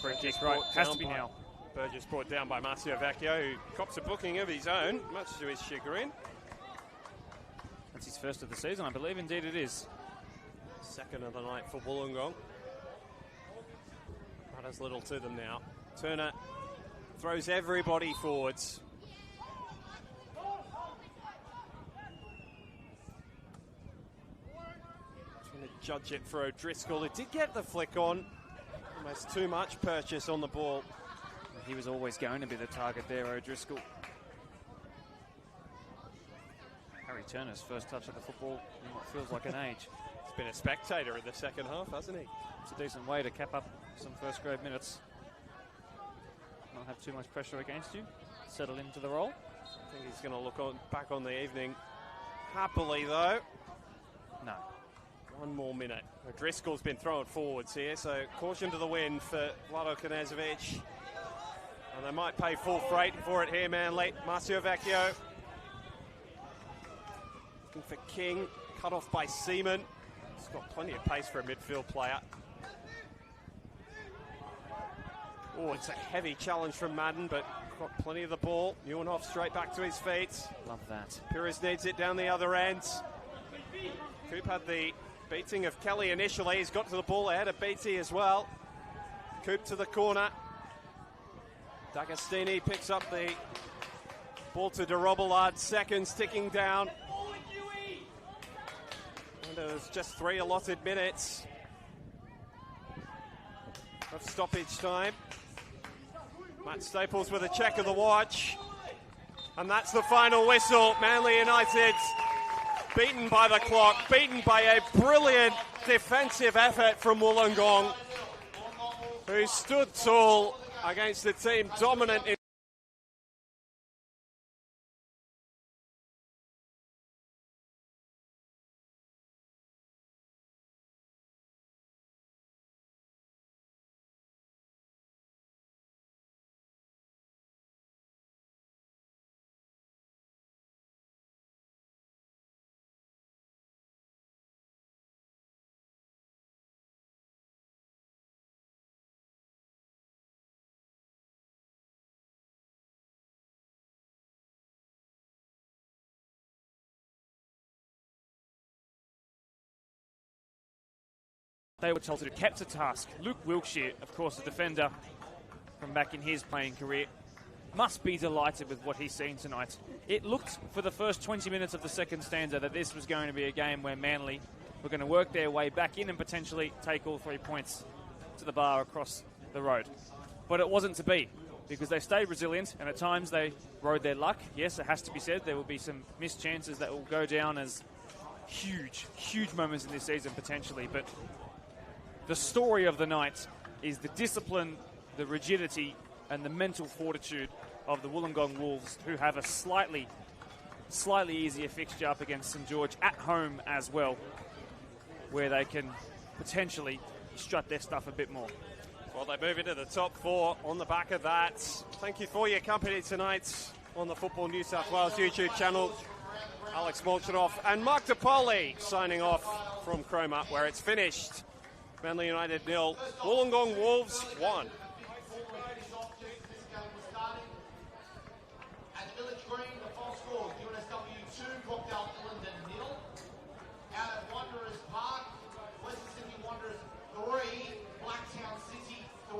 Free kick, right, has to be now. Burgess brought down by Masio Vecchio, who cops a booking of his own, much to his chagrin. That's his first of the season, I believe. Indeed it is. Second of the night for Wollongong. Matters little to them now. Turner throws everybody forwards. Trying to judge it for O'Driscoll. It did get the flick on. Almost too much purchase on the ball. He was always going to be the target there, O'Driscoll. Harry Turner's first touch of the football in what feels like an age. He's been a spectator in the second half, hasn't he? It's a decent way to cap up some first grade minutes. Not have too much pressure against you. Settle into the role. I think he's going to look back on the evening happily, though. No. 1 more minute. O'Driscoll's been thrown forwards here, so caution to the wind for Vlado Knežević. And they might pay full freight for it here, Manly. Masio Vecchio. Looking for King, cut off by Seaman. He's got plenty of pace for a midfield player. Oh, it's a heavy challenge from Madden, but got plenty of the ball. Neuenhoff straight back to his feet. Love that. Pires needs it down the other end. Coop had the beating of Kelly initially. He's got to the ball ahead of Beatty as well. Coop to the corner. D'Agostini picks up the ball to De Robillard. Seconds ticking down. And there's just 3 allotted minutes of stoppage time. Matt Staples with a check of the watch. And that's the final whistle. Manly United beaten by the clock, beaten by a brilliant defensive effort from Wollongong, who stood tall against the team dominant in They were told to do, kept to task. Luke Wilkshire, of course, a defender from back in his playing career, must be delighted with what he's seen tonight. It looked for the first 20 minutes of the second stanza that this was going to be a game where Manly were going to work their way back in and potentially take all 3 points to the bar across the road. But it wasn't to be, because they stayed resilient and at times they rode their luck. Yes, it has to be said, there will be some missed chances that will go down as huge, huge moments in this season potentially, but the story of the night is the discipline, the rigidity, and the mental fortitude of the Wollongong Wolves, who have a slightly easier fixture up against St George at home as well, where they can potentially strut their stuff a bit more. Well, they move into the top 4 on the back of that. Thank you for your company tonight on the Football New South Wales YouTube channel. Alex Molchanoff and Mark DePauli signing off from Chroma, where it's finished. Manly United 0, Wollongong Wolves 1. At Village Green, the final score, NSW 2, Cocktail Illingdon 0. Out at Wanderers Park, Western Sydney Wanderers 3, Blacktown City 3.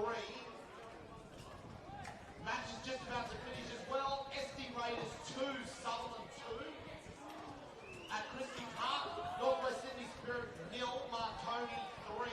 Match is just about to finish as well. SD Raiders 2, Sutherland 2. At Christie Park, Northwest Sydney Spirit 0, Marconi 3.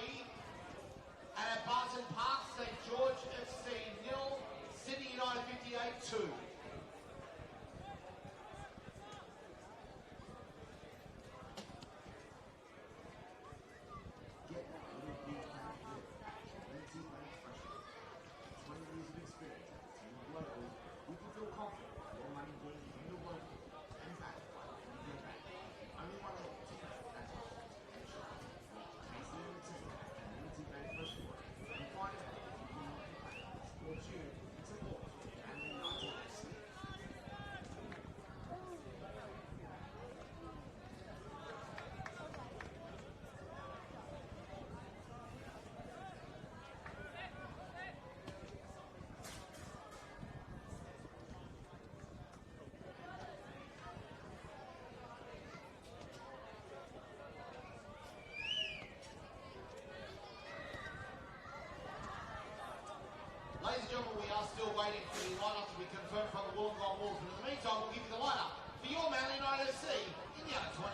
are still waiting for the lineup to be confirmed from the Wollongong Wolves. But in the meantime, we'll give you the lineup for your Manly United FC in the under 20.